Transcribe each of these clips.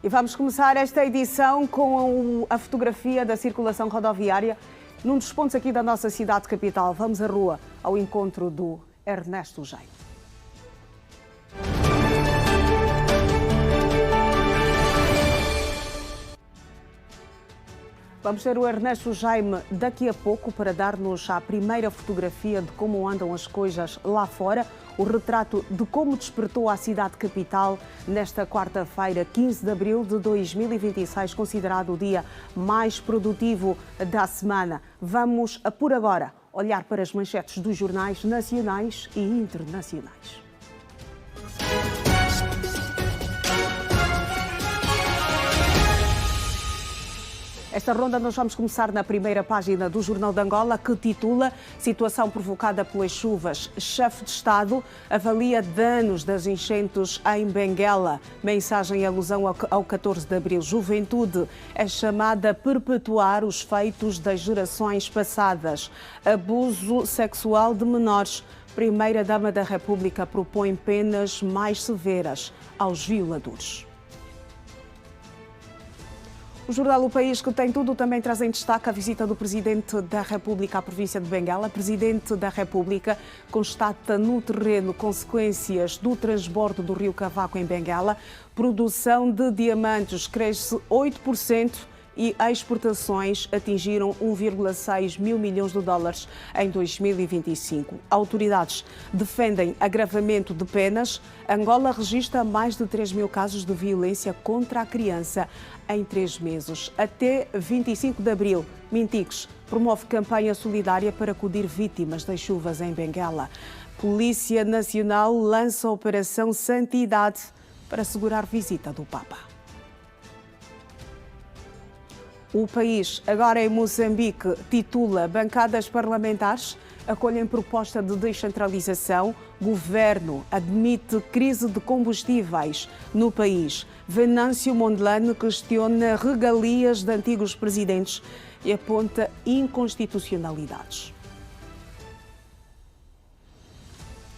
E vamos começar esta edição com a fotografia da circulação rodoviária num dos pontos aqui da nossa cidade capital. Vamos à rua, ao encontro do Ernesto Jaime. Vamos ter o Ernesto Jaime daqui a pouco para dar-nos a primeira fotografia de como andam as coisas lá fora, o retrato de como despertou a cidade capital nesta quarta-feira, 15 de abril de 2026, considerado o dia mais produtivo da semana. Vamos, por agora, olhar para as manchetes dos jornais nacionais e internacionais. Esta ronda nós vamos começar na primeira página do Jornal de Angola, que titula Situação provocada pelas chuvas. Chefe de Estado avalia danos das enchentes em Benguela. Mensagem em alusão ao 14 de abril. Juventude é chamada a perpetuar os feitos das gerações passadas. Abuso sexual de menores. Primeira-Dama da República propõe penas mais severas aos violadores. O jornal O País, que tem tudo, também traz em destaque a visita do Presidente da República à província de Benguela. O Presidente da República constata no terreno consequências do transbordo do rio Cavaco em Benguela. Produção de diamantes cresce 8% e exportações atingiram 1,6 mil milhões de dólares em 2025. Autoridades defendem agravamento de penas. Angola registra mais de 3 mil casos de violência contra a criança em 3 meses. Até 25 de abril, Mintiques promove campanha solidária para acudir vítimas das chuvas em Benguela. Polícia Nacional lança a Operação Santidade para assegurar visita do Papa. O País, agora em Moçambique, titula Bancadas parlamentares acolhem proposta de descentralização. Governo admite crise de combustíveis no país. Venâncio Mondlane questiona regalias de antigos presidentes e aponta inconstitucionalidades.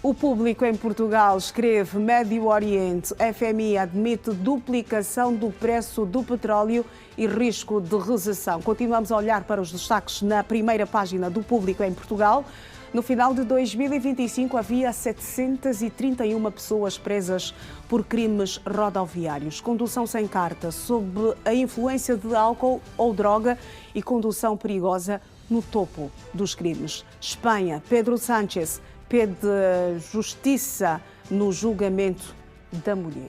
O Público em Portugal escreve Médio Oriente, FMI admite duplicação do preço do petróleo e risco de recessão. Continuamos a olhar para os destaques na primeira página do Público em Portugal. No final de 2025 havia 731 pessoas presas por crimes rodoviários. Condução sem carta, sob a influência de álcool ou droga e condução perigosa no topo dos crimes. Espanha, Pedro Sánchez pede justiça no julgamento da mulher.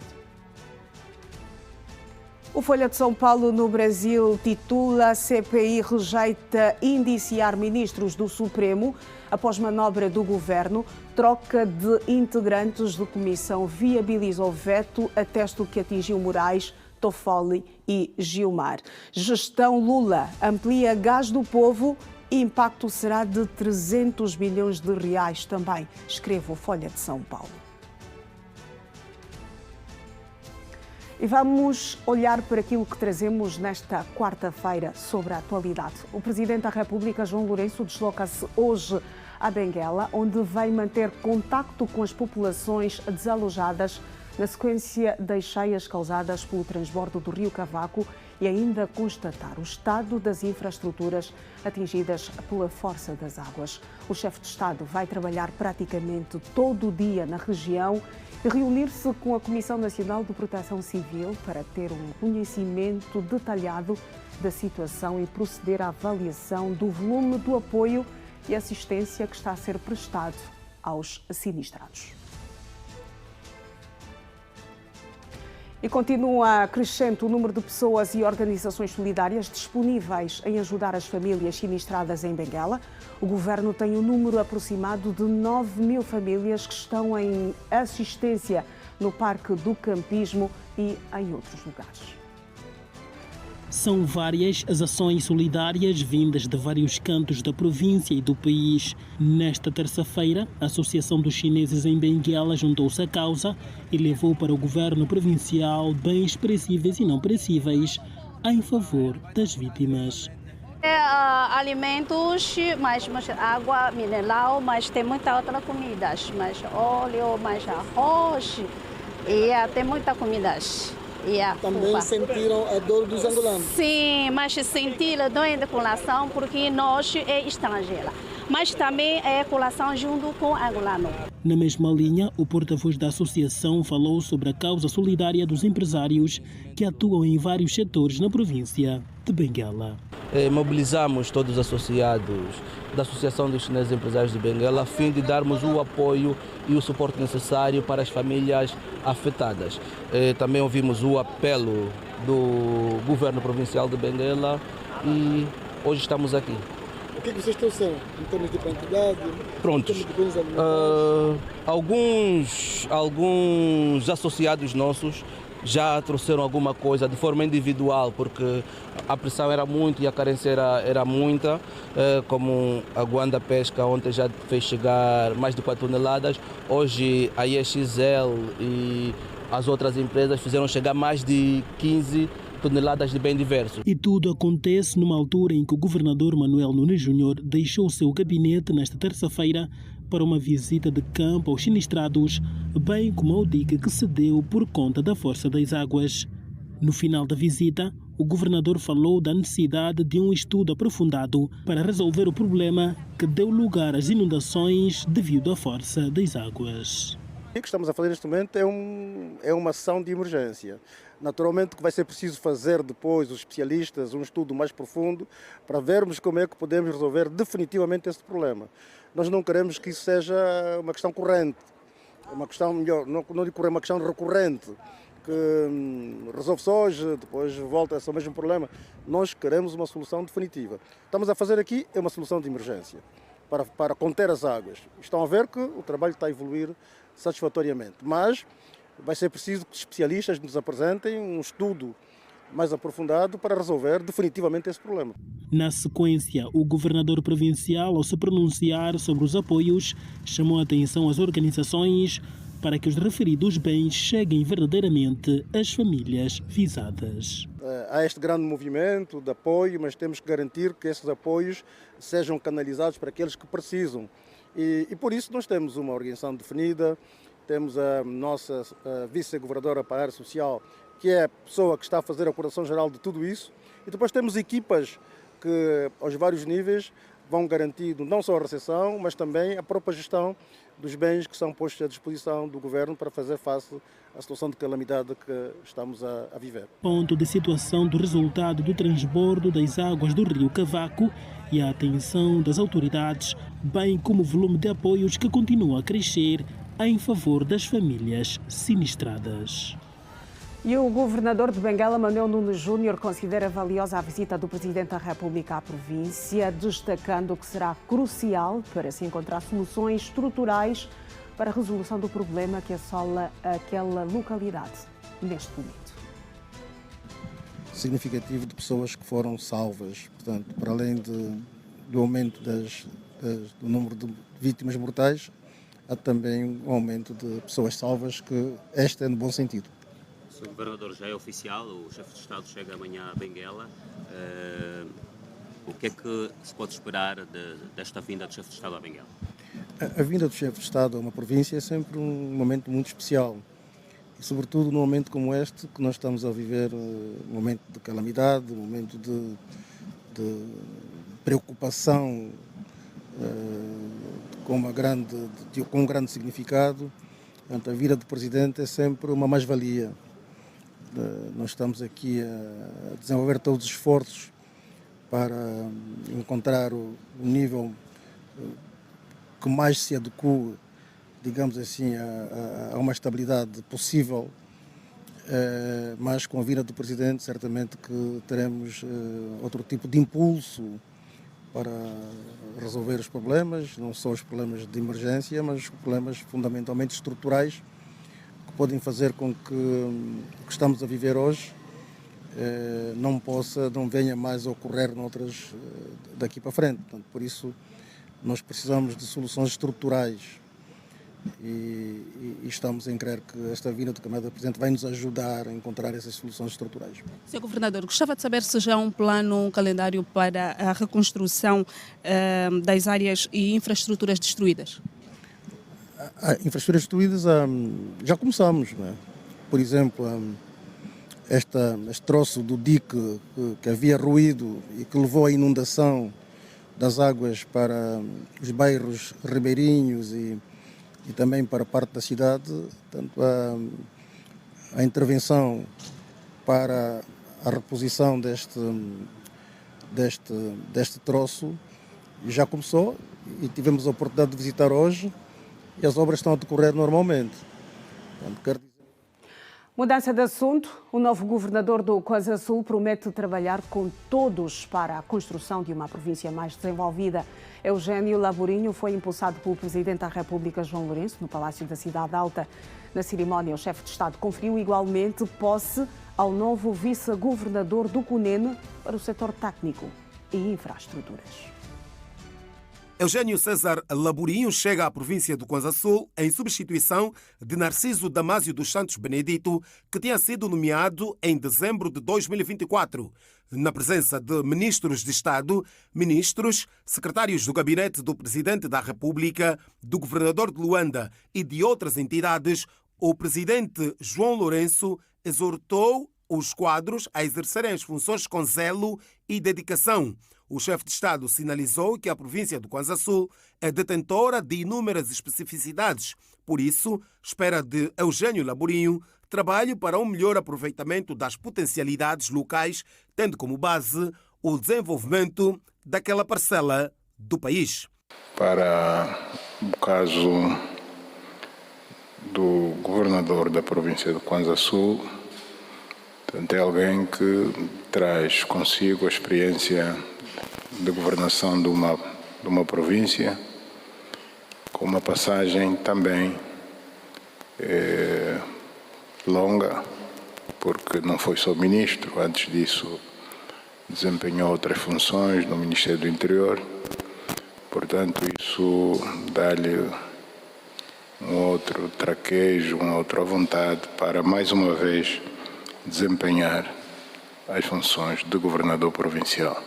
O Folha de São Paulo, no Brasil, titula CPI rejeita indiciar ministros do Supremo após manobra do governo. Troca de integrantes de comissão viabiliza o veto a texto que atingiu Moraes, Toffoli e Gilmar. Gestão Lula amplia gás do povo. Impacto será de 300 bilhões de reais também, escreve o Folha de São Paulo. E vamos olhar para aquilo que trazemos nesta quarta-feira sobre a atualidade. O Presidente da República, João Lourenço, desloca-se hoje a Benguela, onde vai manter contacto com as populações desalojadas na sequência das cheias causadas pelo transbordo do rio Cavaco e ainda constatar o estado das infraestruturas atingidas pela força das águas. O chefe de Estado vai trabalhar praticamente todo o dia na região e reunir-se com a Comissão Nacional de Proteção Civil para ter um conhecimento detalhado da situação e proceder à avaliação do volume do apoio e assistência que está a ser prestado aos sinistrados. E continua crescente o número de pessoas e organizações solidárias disponíveis em ajudar as famílias sinistradas em Benguela. O Governo tem um número aproximado de 9 mil famílias que estão em assistência no Parque do Campismo e em outros lugares. São várias as ações solidárias vindas de vários cantos da província e do país. Nesta terça-feira, a Associação dos Chineses em Benguela juntou-se à causa e levou para o governo provincial bens perecíveis e não perecíveis em favor das vítimas. Alimentos, mais água mineral, mas tem muita outra comida, mais óleo, mais arroz e tem muita comida. Também Cuba. sentiram a dor dos angolanos. Sim, mas sentir a dor da colação porque nós é estrangeira. Mas também é colação junto com angolano. Na mesma linha, o porta-voz da associação falou sobre a causa solidária dos empresários que atuam em vários setores na província de Benguela. Mobilizamos todos os associados da Associação dos Chineses Empresários de Benguela a fim de darmos o apoio e o suporte necessário para as famílias afetadas. Também ouvimos o apelo do governo provincial de Benguela e hoje estamos aqui. O que vocês trouxeram em termos de quantidade? Prontos. Em termos de bens alimentares? Alguns associados nossos já trouxeram alguma coisa de forma individual, porque a pressão era muito e a carência era muita, como a Guanda Pesca ontem já fez chegar mais de 4 toneladas, hoje a EXL e as outras empresas fizeram chegar mais de 15 toneladas de bem diversos. E tudo acontece numa altura em que o governador Manuel Nunes Júnior deixou seu gabinete nesta terça-feira para uma visita de campo aos sinistrados, bem como ao dique que se deu por conta da força das águas. No final da visita, o governador falou da necessidade de um estudo aprofundado para resolver o problema que deu lugar às inundações devido à força das águas. O que estamos a fazer neste momento é uma ação de emergência. Naturalmente que vai ser preciso fazer depois, os especialistas, um estudo mais profundo para vermos como é que podemos resolver definitivamente esse problema. Nós não queremos que isso seja uma questão corrente, uma questão melhor, não é uma questão recorrente, que resolve-se hoje, depois volta a esse mesmo problema. Nós queremos uma solução definitiva. Estamos a fazer aqui uma solução de emergência para conter as águas. Estão a ver que o trabalho está a evoluir satisfatoriamente, mas vai ser preciso que os especialistas nos apresentem um estudo mais aprofundado para resolver definitivamente esse problema. Na sequência, o governador provincial, ao se pronunciar sobre os apoios, chamou a atenção às organizações para que os referidos bens cheguem verdadeiramente às famílias visadas. Há este grande movimento de apoio, mas temos que garantir que esses apoios sejam canalizados para aqueles que precisam. E por isso nós temos uma organização definida, temos a nossa vice-governadora para a área social, que é a pessoa que está a fazer a coordenação geral de tudo isso, e depois temos equipas que, aos vários níveis, vão garantindo não só a recepção, mas também a própria gestão dos bens que são postos à disposição do governo para fazer face à situação de calamidade que estamos a viver. Ponto de situação do resultado do transbordo das águas do rio Cavaco e a atenção das autoridades, bem como o volume de apoios que continua a crescer em favor das famílias sinistradas. E o governador de Benguela, Manuel Nunes Júnior, considera valiosa a visita do Presidente da República à província, destacando que será crucial para se encontrar soluções estruturais para a resolução do problema que assola aquela localidade neste momento. Significativo de pessoas que foram salvas, portanto, para além do aumento do número de vítimas mortais, há também um aumento de pessoas salvas, que este é no bom sentido. O governador já é oficial, o chefe de Estado chega amanhã a Benguela. O que é que se pode esperar desta vinda do chefe de Estado a Benguela? A vinda do chefe de Estado a uma província é sempre um momento muito especial. E sobretudo num momento como este, que nós estamos a viver, um momento de calamidade, um momento de preocupação com um grande significado. Portanto, a vinda do Presidente é sempre uma mais-valia. Nós estamos aqui a desenvolver todos os esforços para encontrar o nível que mais se adequa, digamos assim, a uma estabilidade possível, mas com a vinda do Presidente certamente que teremos outro tipo de impulso para resolver os problemas, não só os problemas de emergência, mas os problemas fundamentalmente estruturais, que podem fazer com que o que estamos a viver hoje não venha mais a ocorrer daqui para frente. Portanto, por isso, nós precisamos de soluções estruturais e estamos em crer que esta vinda do Camarada Presidente vai nos ajudar a encontrar essas soluções estruturais. Sr. Governador, gostava de saber se já há um plano, um calendário para a reconstrução das áreas e infraestruturas destruídas. Infraestruturas destruídas já começamos, não é? Por exemplo, este troço do dique que havia ruído e que levou à inundação das águas para os bairros ribeirinhos e também para parte da cidade. Portanto, a intervenção para a reposição deste troço já começou e tivemos a oportunidade de visitar hoje e as obras estão a decorrer normalmente. Portanto, Mudança de assunto, o novo governador do Coisa Sul promete trabalhar com todos para a construção de uma província mais desenvolvida. Eugênio Laborinho foi impulsado pelo Presidente da República, João Lourenço, no Palácio da Cidade Alta. Na cerimónia, o chefe de Estado conferiu igualmente posse ao novo vice-governador do Cunene para o setor técnico e infraestruturas. Eugênio César Laborinho chega à província do Kwanza Sul em substituição de Narciso Damásio dos Santos Benedito, que tinha sido nomeado em dezembro de 2024. Na presença de ministros de Estado, ministros, secretários do gabinete do Presidente da República, do governador de Luanda e de outras entidades, o presidente João Lourenço exortou os quadros a exercerem as funções com zelo e dedicação. O chefe de Estado sinalizou que a província do Kwanza Sul é detentora de inúmeras especificidades. Por isso, espera de Eugênio Laborinho trabalho para um melhor aproveitamento das potencialidades locais, tendo como base o desenvolvimento daquela parcela do país. Para o caso do governador da província do Kwanza Sul, é alguém que traz consigo a experiência de governação de uma província, com uma passagem também longa, porque não foi só ministro, antes disso desempenhou outras funções no Ministério do Interior. Portanto, isso dá-lhe um outro traquejo, uma outra vontade para, mais uma vez, desempenhar as funções de governador provincial.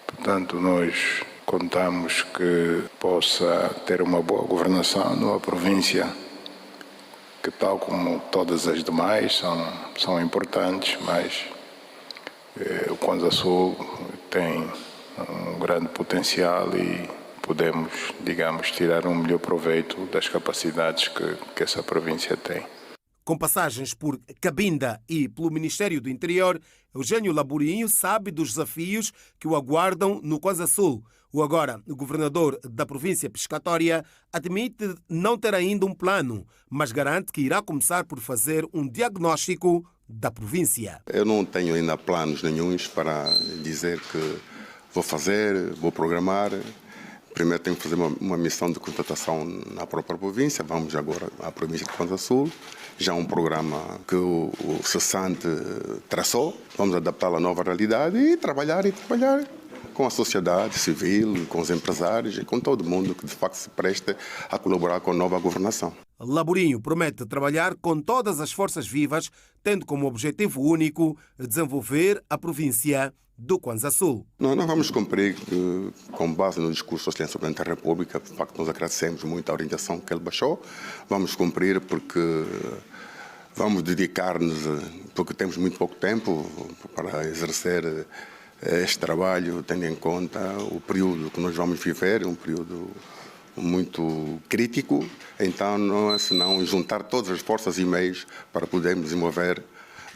Portanto, nós contamos que possa ter uma boa governação numa província que, tal como todas as demais, são importantes, mas o Kwanza Sul tem um grande potencial e podemos, digamos, tirar um melhor proveito das capacidades que essa província tem. Com passagens por Cabinda e pelo Ministério do Interior, Eugênio Laborinho sabe dos desafios que o aguardam no Kwanza Sul. O agora governador da província pescatória admite não ter ainda um plano, mas garante que irá começar por fazer um diagnóstico da província. Eu não tenho ainda planos nenhuns para dizer que vou fazer, vou programar. Primeiro tenho que fazer uma missão de contratação na própria província. Vamos agora à província de Kwanza Sul. Já um programa que o cessante traçou. Vamos adaptá-lo à nova realidade e trabalhar com a sociedade civil, com os empresários e com todo mundo que de facto se preste a colaborar com a nova governação. Laborinho promete trabalhar com todas as forças vivas, tendo como objetivo único desenvolver a província do Kwanza Sul. Nós vamos cumprir, com base no discurso do Excelência Presidente da República, de facto nós agradecemos muito a orientação que ele baixou. Vamos cumprir porque vamos dedicar-nos, porque temos muito pouco tempo para exercer este trabalho, tendo em conta o período que nós vamos viver, um período muito crítico. Então, não é senão juntar todas as forças e meios para podermos desenvolver,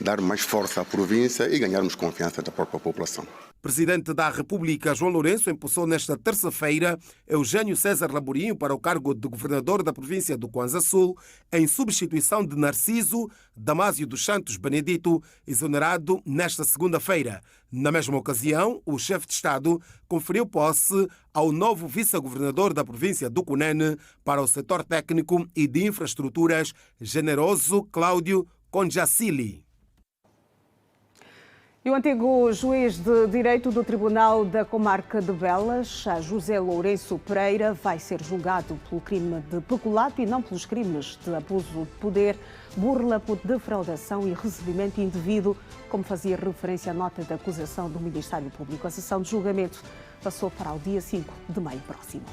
dar mais força à província e ganharmos confiança da própria população. Presidente da República, João Lourenço, impulsou nesta terça-feira Eugênio César Laborinho para o cargo de governador da província do Kwanza Sul, em substituição de Narciso Damásio dos Santos Benedito, exonerado nesta segunda-feira. Na mesma ocasião, o chefe de Estado conferiu posse ao novo vice-governador da província do Cunene para o setor técnico e de infraestruturas, Generoso Cláudio Conjacili. E o antigo juiz de Direito do Tribunal da Comarca de Belas, José Lourenço Pereira, vai ser julgado pelo crime de peculato e não pelos crimes de abuso de poder, burla por defraudação e recebimento indevido, como fazia referência à nota de acusação do Ministério Público. A sessão de julgamento passou para o dia 5 de maio próximo.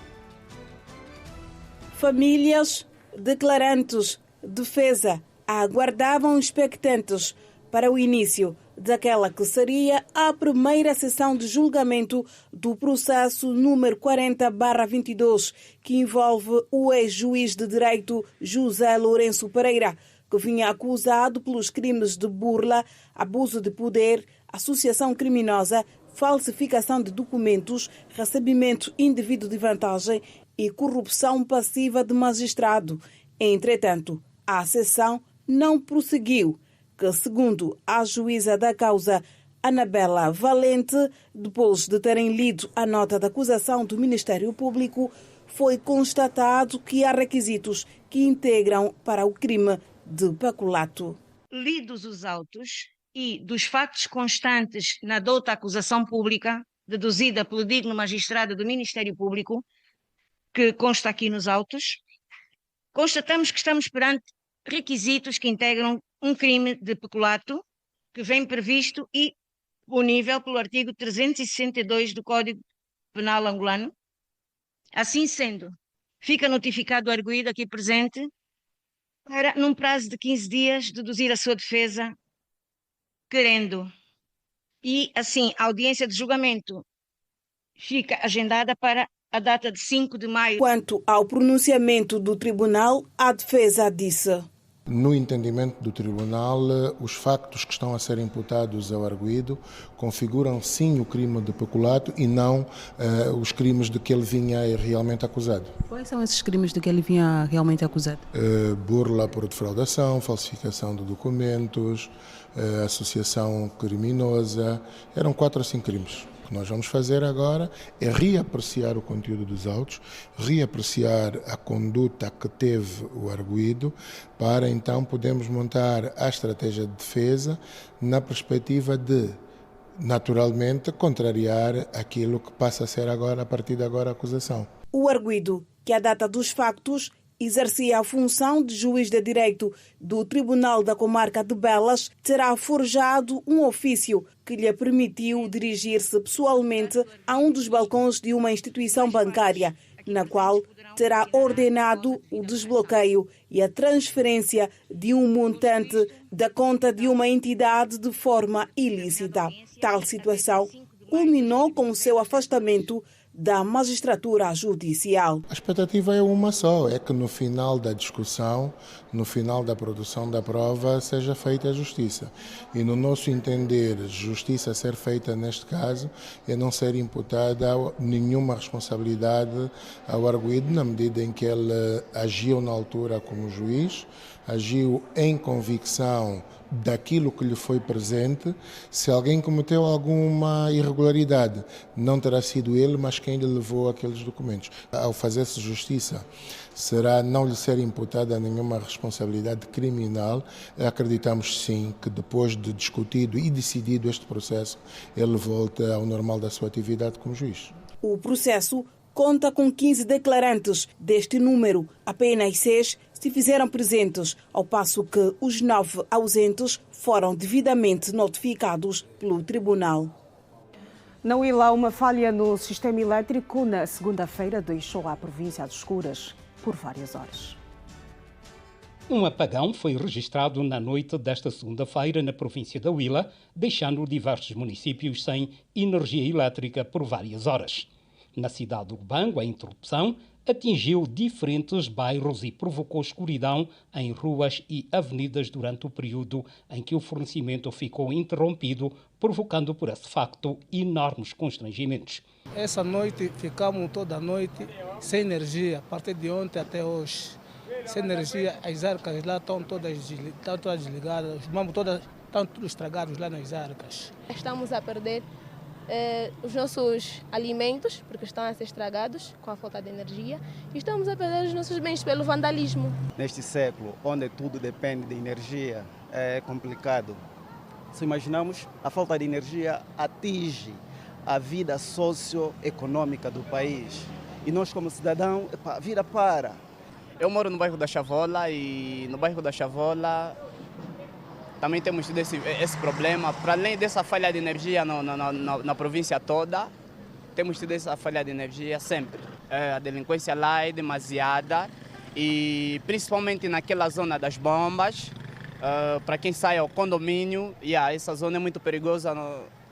Famílias, declarantes, defesa aguardavam expectantes para o início daquela que seria a primeira sessão de julgamento do processo número 40/22, que envolve o ex-juiz de direito José Lourenço Pereira, que vinha acusado pelos crimes de burla, abuso de poder, associação criminosa, falsificação de documentos, recebimento indevido de vantagem e corrupção passiva de magistrado. Entretanto, a sessão não prosseguiu, que, segundo a juíza da causa, Anabela Valente, depois de terem lido a nota de acusação do Ministério Público, foi constatado que há requisitos que integram para o crime de peculato. Lidos os autos e dos factos constantes na douta acusação pública, deduzida pelo digno magistrado do Ministério Público, que consta aqui nos autos, constatamos que estamos perante requisitos que integram um crime de peculato que vem previsto e punível pelo artigo 362 do Código Penal angolano. Assim sendo, fica notificado o arguido aqui presente para, num prazo de 15 dias, deduzir a sua defesa, querendo. E, assim, a audiência de julgamento fica agendada para a data de 5 de maio. Quanto ao pronunciamento do tribunal, a defesa disse: no entendimento do tribunal, os factos que estão a ser imputados ao arguido configuram sim o crime de peculato e não os crimes de que ele vinha realmente acusado. Quais são esses crimes de que ele vinha realmente acusado? Burla por defraudação, falsificação de documentos, associação criminosa. Eram 4 ou 5 crimes. O que nós vamos fazer agora é reapreciar o conteúdo dos autos, reapreciar a conduta que teve o arguido, para então podermos montar a estratégia de defesa na perspectiva de, naturalmente, contrariar aquilo que passa a ser agora, a partir de agora, a acusação. O arguido, que à data dos factos exercia a função de juiz de direito do Tribunal da Comarca de Belas, terá forjado um ofício que lhe permitiu dirigir-se pessoalmente a um dos balcões de uma instituição bancária, na qual terá ordenado o desbloqueio e a transferência de um montante da conta de uma entidade de forma ilícita. Tal situação culminou com o seu afastamento da magistratura judicial. A expectativa é uma só, é que no final da discussão, no final da produção da prova, seja feita a justiça. E no nosso entender, justiça a ser feita neste caso é não ser imputada nenhuma responsabilidade ao arguido, na medida em que ele agiu na altura como juiz, agiu em convicção daquilo que lhe foi presente. Se alguém cometeu alguma irregularidade, não terá sido ele, mas quem lhe levou aqueles documentos. Ao fazer-se justiça, será não lhe ser imputada nenhuma responsabilidade criminal. Acreditamos sim que depois de discutido e decidido este processo, ele volta ao normal da sua atividade como juiz. O processo conta com 15 declarantes. Deste número, apenas 6 se fizeram presentes, ao passo que os 9 ausentes foram devidamente notificados pelo tribunal. Na Huila, uma falha no sistema elétrico na segunda-feira deixou a província às escuras por várias horas. Um apagão foi registrado na noite desta segunda-feira na província da Huila, deixando diversos municípios sem energia elétrica por várias horas. Na cidade do Ubango, a interrupção atingiu diferentes bairros e provocou escuridão em ruas e avenidas durante o período em que o fornecimento ficou interrompido, provocando por esse facto enormes constrangimentos. Essa noite ficamos toda a noite sem energia, a partir de ontem até hoje. Sem energia, as arcas lá estão todas desligadas, os mamos estão tudo estragados lá nas arcas. Estamos a perder os nossos alimentos, porque estão a ser estragados com a falta de energia, e estamos a perder os nossos bens pelo vandalismo. Neste século, onde tudo depende de energia, é complicado. Se imaginamos, a falta de energia atinge a vida socioeconômica do país. E nós, como cidadão, a vida para. Eu moro no bairro da Chavola e no bairro da Chavola também temos tido esse problema. Para além dessa falha de energia na província toda, temos tido essa falha de energia sempre. A delinquência lá é demasiada e principalmente naquela zona das bombas, Para quem sai ao condomínio, essa zona é muito perigosa,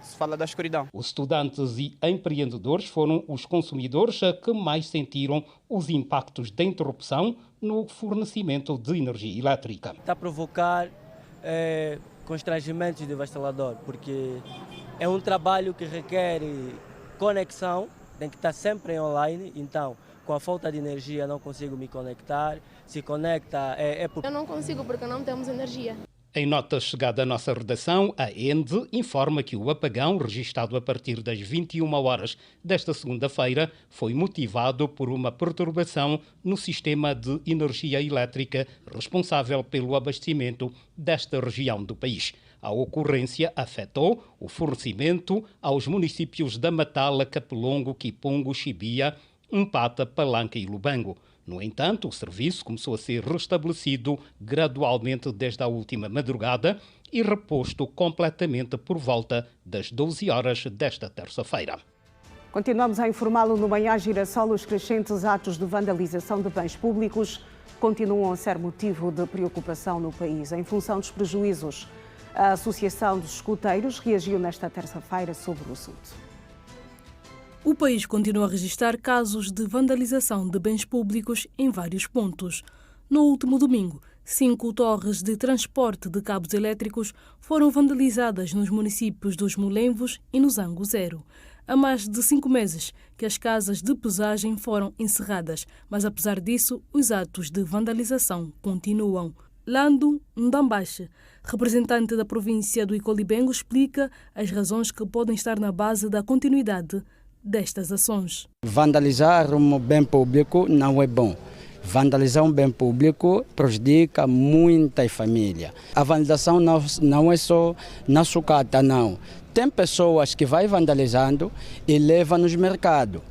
se fala da escuridão. Os estudantes e empreendedores foram os consumidores que mais sentiram os impactos da interrupção no fornecimento de energia elétrica. Está a provocar constrangimentos devastadores, porque é um trabalho que requer conexão, tem que estar sempre online, então com a falta de energia não consigo me conectar, se conecta porque... Eu não consigo porque não temos energia. Em nota chegada à nossa redação, a ENDE informa que o apagão, registado a partir das 21 horas desta segunda-feira, foi motivado por uma perturbação no sistema de energia elétrica responsável pelo abastecimento desta região do país. A ocorrência afetou o fornecimento aos municípios da Matala, Capelongo, Quipungo, Chibia, Umpata, Palanca e Lubango. No entanto, o serviço começou a ser restabelecido gradualmente desde a última madrugada e reposto completamente por volta das 12 horas desta terça-feira. Continuamos a informá-lo no Manhã Girassol. Os crescentes atos de vandalização de bens públicos continuam a ser motivo de preocupação no país. Em função dos prejuízos, a Associação dos Escuteiros reagiu nesta terça-feira sobre o assunto. O país continua a registrar casos de vandalização de bens públicos em vários pontos. No último domingo, 5 torres de transporte de cabos elétricos foram vandalizadas nos municípios dos Molenvos e no Zango Zero. Há mais de 5 meses que as casas de pesagem foram encerradas, mas apesar disso, os atos de vandalização continuam. Lando Ndambache, representante da província do Icolibengo, explica as razões que podem estar na base da continuidade destas ações. Vandalizar um bem público não é bom. Vandalizar um bem público prejudica muitas famílias. A vandalização não é só na sucata, não. Tem pessoas que vai vandalizando e levam nos mercados.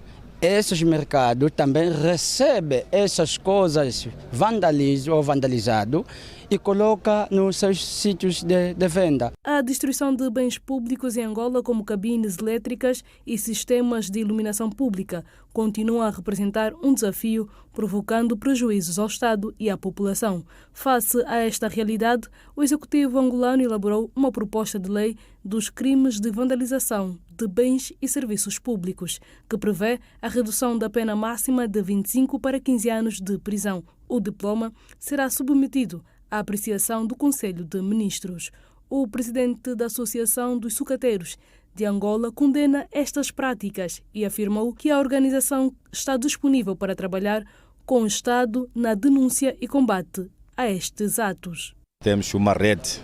Esses mercados também recebem essas coisas vandalizadas e coloca nos seus sítios de venda. A destruição de bens públicos em Angola, como cabines elétricas e sistemas de iluminação pública, continua a representar um desafio, provocando prejuízos ao Estado e à população. Face a esta realidade, o Executivo angolano elaborou uma proposta de lei dos crimes de vandalização de bens e serviços públicos, que prevê a redução da pena máxima de 25 para 15 anos de prisão. O diploma será submetido à apreciação do Conselho de Ministros. O presidente da Associação dos Sucateiros de Angola condena estas práticas e afirmou que a organização está disponível para trabalhar com o Estado na denúncia e combate a estes atos. Temos uma rede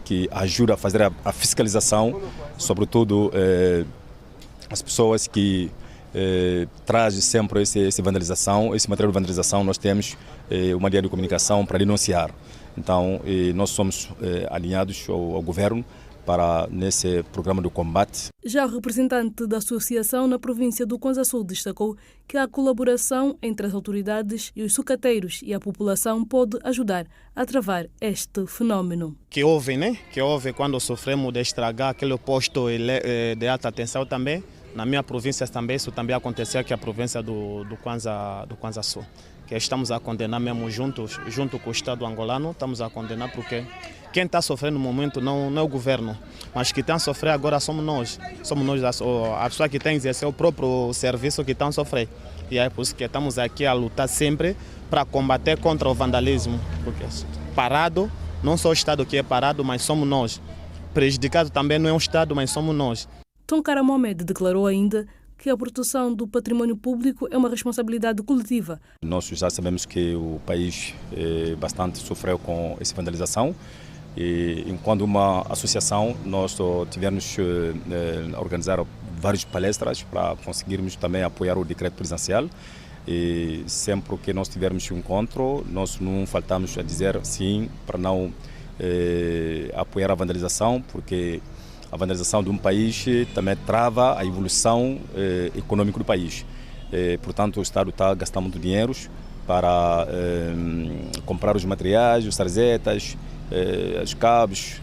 que ajuda a fazer a fiscalização, sobretudo as pessoas que trazem sempre esse material de vandalização. Nós temos uma linha de comunicação para denunciar. Então, nós somos alinhados ao governo para nesse programa de combate. Já o representante da associação na província do Kwanza Sul destacou que a colaboração entre as autoridades e os sucateiros e a população pode ajudar a travar este fenómeno. Que houve quando sofremos de estragar aquele posto de alta tensão também. Na minha província também, isso também aconteceu aqui, a província do Kwanza Sul. Que estamos a condenar mesmo junto com o Estado angolano, estamos a condenar porque quem está sofrendo no momento não é o governo, mas que está a sofrer agora somos nós. Somos nós, a pessoa que tem a exercer o próprio serviço que estão a sofrer. E é por isso que estamos aqui a lutar sempre para combater contra o vandalismo. Porque parado, não só o Estado que é parado, mas somos nós. Prejudicado também não é o Estado, mas somos nós. Tonkara Mohamed declarou ainda que a proteção do património público é uma responsabilidade coletiva. Nós já sabemos que o país bastante sofreu com essa vandalização e enquanto uma associação nós tivemos a organizar várias palestras para conseguirmos também apoiar o decreto presidencial e sempre que nós tivermos um encontro nós não faltamos a dizer sim para não apoiar a vandalização, porque a vandalização de um país também trava a evolução econômica do país. Portanto, o Estado está gastando muito dinheiro para comprar os materiais, os sarjetas, os cabos.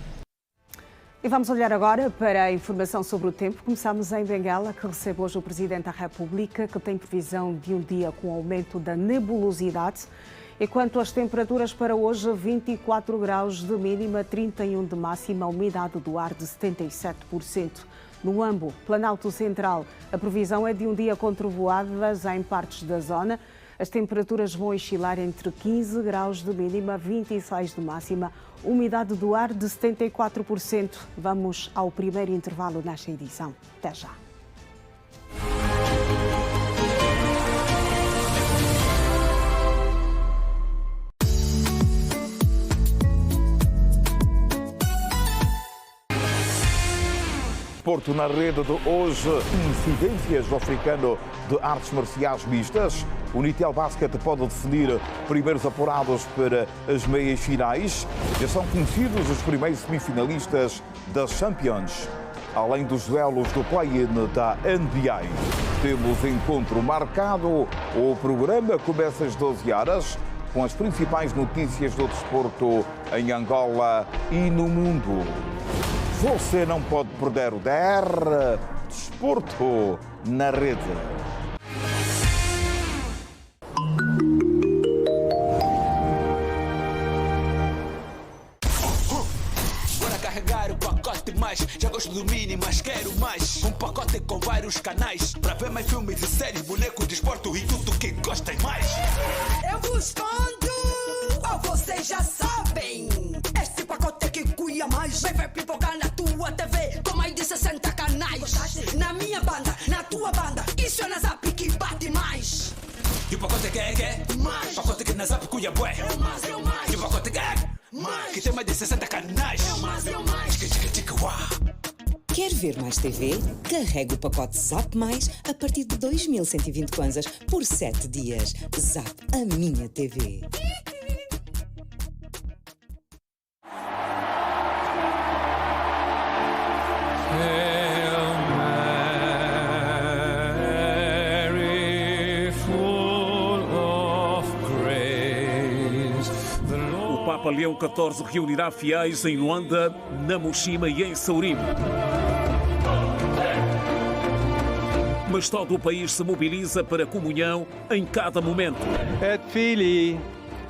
E vamos olhar agora para a informação sobre o tempo. Começamos em Benguela, que recebe hoje o Presidente da República, que tem previsão de um dia com aumento da nebulosidade E quanto às temperaturas para hoje, 24 graus de mínima, 31 de máxima, umidade do ar de 77%. No Ambo, Planalto Central, a previsão é de um dia com trovoadas em partes da zona. As temperaturas vão oscilar entre 15 graus de mínima, 26 de máxima, umidade do ar de 74%. Vamos ao primeiro intervalo nesta edição. Até já. Porto na rede de hoje, incidências do africano de artes marciais mistas. O Nitel Basket pode definir primeiros apurados para as meias finais. Já são conhecidos os primeiros semifinalistas das Champions. Além dos duelos do play-in da NBA, temos encontro marcado. O programa começa às 12 horas com as principais notícias do desporto em Angola e no mundo. Você não pode perder o DR Desporto na rede. Bora carregar o pacote mais. Já gosto do mini, mas quero mais. Um pacote com vários canais. Para ver mais filmes e séries, bonecos, desporto e tudo que gostem mais. Eu vos conto, ou vocês já sabem. Este pacote que cuia mais. Vem ver pipocar na tua TV com mais de 60 canais. Gostaste? Na minha banda, na tua banda. Isso é na Zap que bate mais. E o pacote que é mais. Pacote que na Zap cuia bué. Eu mais, eu mais. E o pacote que é mais. Que tem mais de 60 canais. Eu mais, eu mais. Quer ver mais TV? Carrega o pacote Zap Mais a partir de 2.120 kwanzas por 7 dias. Zap, a minha TV. O Papa Leão XIV reunirá fiéis em Luanda, na Mochima e em Saurimo. Mas todo o país se mobiliza para a comunhão em cada momento. Et Filii,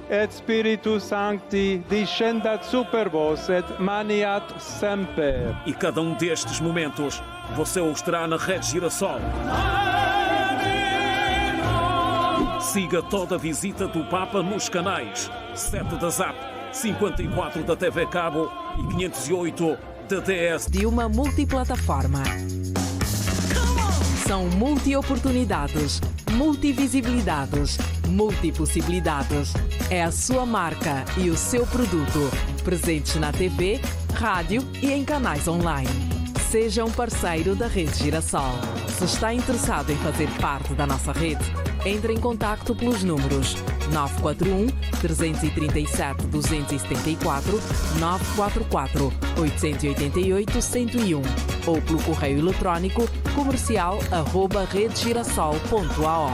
et Spiritus Sancti, descendat super vos, et maniat semper. E cada um destes momentos você os terá na Rede Girassol. Siga toda a visita do Papa nos canais 7 da Zap, 54 da TV Cabo e 508 da DS. De uma multiplataforma. São multi-oportunidades, multivisibilidades, multipossibilidades. É a sua marca e o seu produto. Presentes na TV, rádio e em canais online. Seja um parceiro da Rede Girassol. Se está interessado em fazer parte da nossa rede, entre em contacto pelos números 941 337 274, 944 888 101 ou pelo correio eletrónico comercial@redegirassol.ao.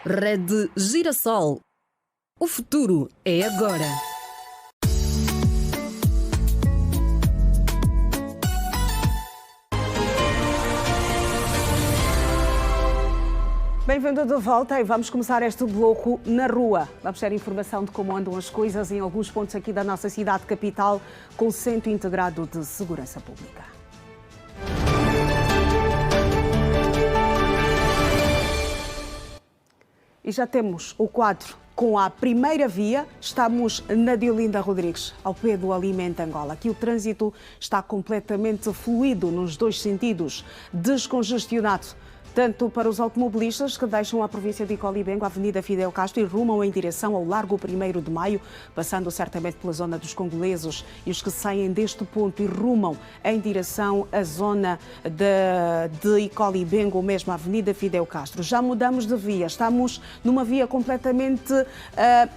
Rede Girassol. O futuro é agora. Bem-vindo de volta e vamos começar este bloco na rua. Vamos ter informação de como andam as coisas em alguns pontos aqui da nossa cidade capital, com o Centro Integrado de Segurança Pública. E já temos o quadro com a primeira via. Estamos na Diolinda Rodrigues, ao pé do Alimenta Angola. Aqui o trânsito está completamente fluido nos dois sentidos, descongestionado. Tanto para os automobilistas que deixam a província de Icolibengo, a Avenida Fidel Castro, e rumam em direção ao Largo 1º de Maio, passando certamente pela zona dos congoleses, e os que saem deste ponto e rumam em direção à zona de Icolibengo, ou mesmo a Avenida Fidel Castro. Já mudamos de via, estamos numa via completamente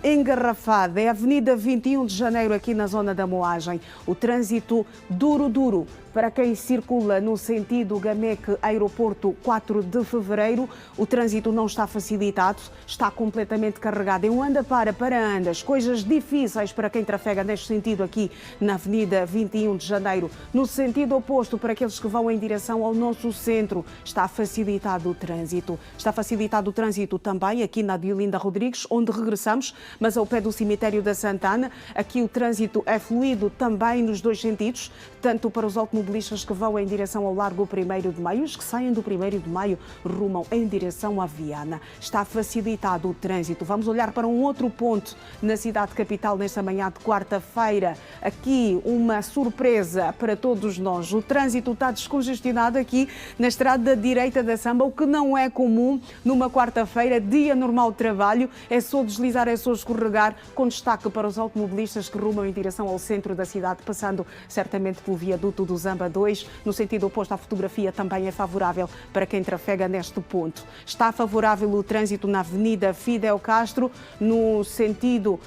engarrafada. É a Avenida 21 de Janeiro, aqui na zona da Moagem. O trânsito duro Para quem circula no sentido Gamec Aeroporto 4 de Fevereiro, o trânsito não está facilitado, está completamente carregado. Em anda para andas, coisas difíceis para quem trafega neste sentido aqui na Avenida 21 de Janeiro. No sentido oposto, para aqueles que vão em direção ao nosso centro, está facilitado o trânsito. Está facilitado o trânsito também aqui na Diolinda Rodrigues, onde regressamos, mas ao pé do cemitério da Santana. Aqui o trânsito é fluido também nos dois sentidos, tanto para os automobilistas que vão em direção ao Largo 1º de Maio, os que saem do 1º de Maio rumam em direção à Viana. Está facilitado o trânsito. Vamos olhar para um outro ponto na cidade capital nesta manhã de quarta-feira. Aqui uma surpresa para todos nós. O trânsito está descongestionado aqui na estrada direita da Samba, o que não é comum numa quarta-feira, dia normal de trabalho. É só deslizar, é só escorregar, com destaque para os automobilistas que rumam em direção ao centro da cidade, passando certamente pelo viaduto do Zamba 2. No sentido oposto, a fotografia também é favorável para quem trafega neste ponto. Está favorável o trânsito na Avenida Fidel Castro, no sentido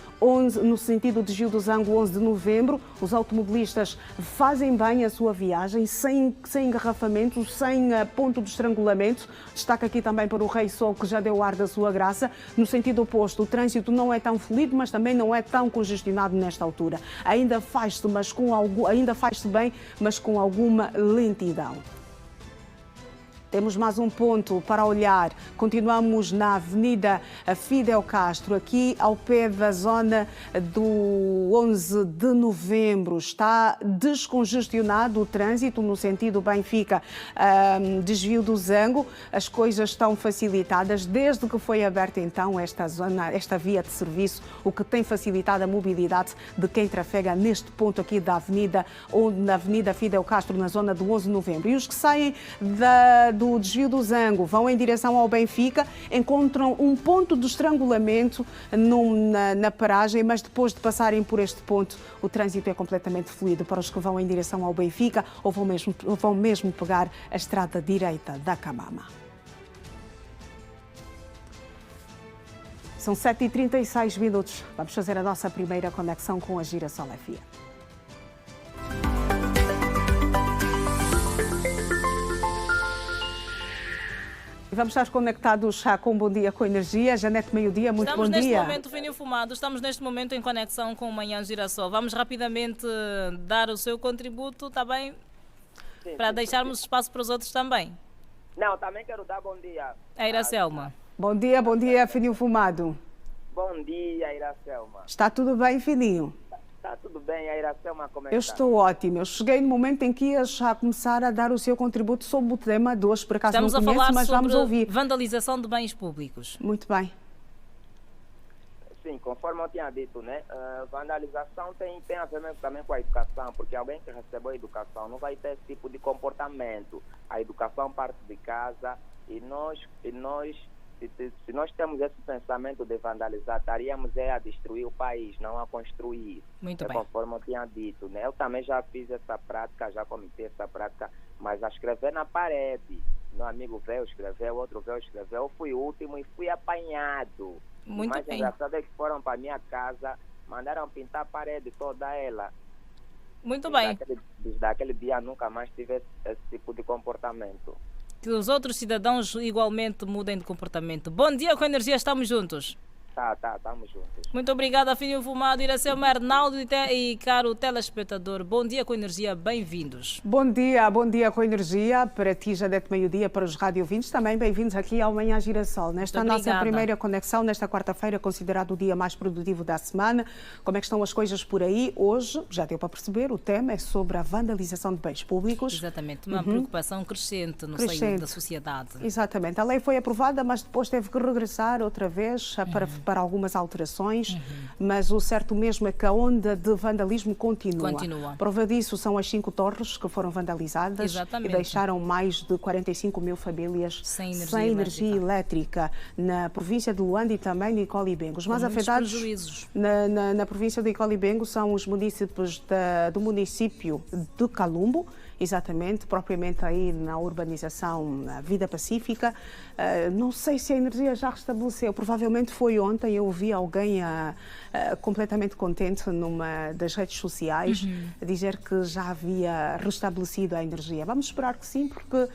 de Gil do Zango, 11 de novembro. Os automobilistas fazem bem a sua viagem, sem engarrafamento, sem ponto de estrangulamento. Destaca aqui também para o Rei Sol, que já deu ar da sua graça. No sentido oposto, o trânsito não é tão fluido, mas também não é tão congestionado nesta altura. Ainda faz-se bem, mas com alguma lentidão. Temos mais um ponto para olhar. Continuamos na Avenida Fidel Castro, aqui ao pé da zona do 11 de novembro. Está descongestionado o trânsito no sentido Benfica, desvio do Zango. As coisas estão facilitadas desde que foi aberta então esta via de serviço, o que tem facilitado a mobilidade de quem trafega neste ponto aqui da Avenida, na Avenida Fidel Castro, na zona do 11 de novembro. E os que saem do desvio do Zango vão em direção ao Benfica, encontram um ponto de estrangulamento na paragem, mas depois de passarem por este ponto, o trânsito é completamente fluido para os que vão em direção ao Benfica ou vão mesmo pegar a estrada direita da Camama. São 7h36. Vamos fazer a nossa primeira conexão com a Girassol FM. Vamos estar conectados já com Bom Dia com Energia. Janete, meio-dia, muito bom dia. Estamos neste momento, Fininho Fumado, estamos neste momento em conexão com o Manhã Girassol. Vamos rapidamente dar o seu contributo, está bem? Para deixarmos espaço para os outros também. Não, também quero dar bom dia. A Iracelma. Bom dia, Fininho Fumado. Bom dia, Iracelma. Está tudo bem, Fininho? Está tudo bem, a Iracelma, como é que Eu está? estou ótimo. Eu cheguei no momento em que ia já começar a dar o seu contributo sobre o tema de hoje. Por acaso Estamos não a conheço, falar mas vamos sobre ouvir. vandalização de bens públicos. Muito bem. Sim, conforme eu tinha dito, né? Vandalização tem a ver mesmo também com a educação, porque alguém que recebeu a educação não vai ter esse tipo de comportamento. A educação parte de casa e se nós temos esse pensamento de vandalizar, estaríamos a destruir o país, não a construir. Muito bem. Conforme eu tinha dito, né? Eu também já fiz essa prática, já cometi essa prática, mas a escrever na parede. Meu amigo veio escrever, o outro veio escrever, eu fui o último e fui apanhado. Muito o mais bem. engraçado é que foram para minha casa, mandaram pintar a parede toda ela. Muito bem. Desde aquele dia nunca mais tive esse tipo de comportamento. Que os outros cidadãos igualmente mudem de comportamento. Bom dia com Energia, estamos juntos. Tá, estamos juntos. Muito obrigada, Fininho Fumado, Iracelma, Arnaldo e caro telespectador. Bom dia com Energia, bem-vindos. Bom dia com Energia. Para ti, Janete, meio-dia, para os radiovintes, também bem-vindos aqui ao Manhã Girassol. Nesta nossa primeira conexão, nesta quarta-feira, considerado o dia mais produtivo da semana. Como é que estão as coisas por aí? Hoje, já deu para perceber, o tema é sobre a vandalização de bens públicos. Exatamente, uma preocupação crescente no seio da sociedade. Exatamente. A lei foi aprovada, mas depois teve que regressar outra vez para algumas alterações, mas o certo mesmo é que a onda de vandalismo continua. Prova disso são as 5 torres que foram vandalizadas. Exatamente. E deixaram mais de 45 mil famílias sem energia elétrica na província de Luanda e também de Icolibengo. Os mais afetados na província de Icolibengo são os municípios do município de Calumbo exatamente, propriamente aí na urbanização na Vida Pacífica. Não sei se a energia já restabeleceu, provavelmente foi ontem, eu vi alguém completamente contente numa das redes sociais a dizer que já havia restabelecido a energia. Vamos esperar que sim, porque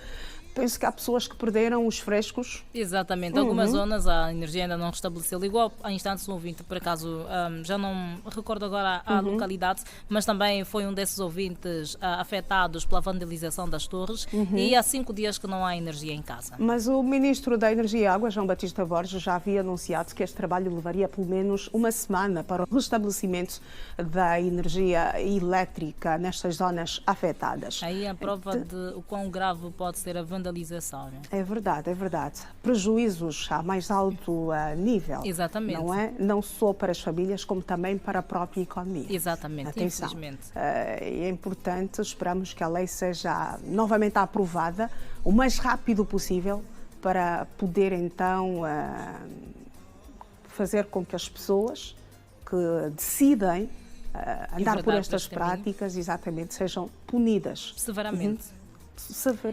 penso que há pessoas que perderam os frescos. Exatamente. Em algumas zonas a energia ainda não restabeleceu. Igual há instantes um ouvinte, por acaso, já não recordo agora a localidade, mas também foi um desses ouvintes afetados pela vandalização das torres e há 5 dias que não há energia em casa. Mas o Ministro da Energia e Água, João Batista Borges, já havia anunciado que este trabalho levaria pelo menos uma semana para o restabelecimento da energia elétrica nestas zonas afetadas. Aí a prova de o quão grave pode ser a vandalização. É verdade, é verdade. Prejuízos a mais alto nível. Exatamente. Não é? Não só para as famílias, como também para a própria economia. Exatamente, atenção. Infelizmente. É importante, esperamos que a lei seja novamente aprovada o mais rápido possível para poder então fazer com que as pessoas que decidem andar por estas práticas, exatamente, sejam punidas. Severamente.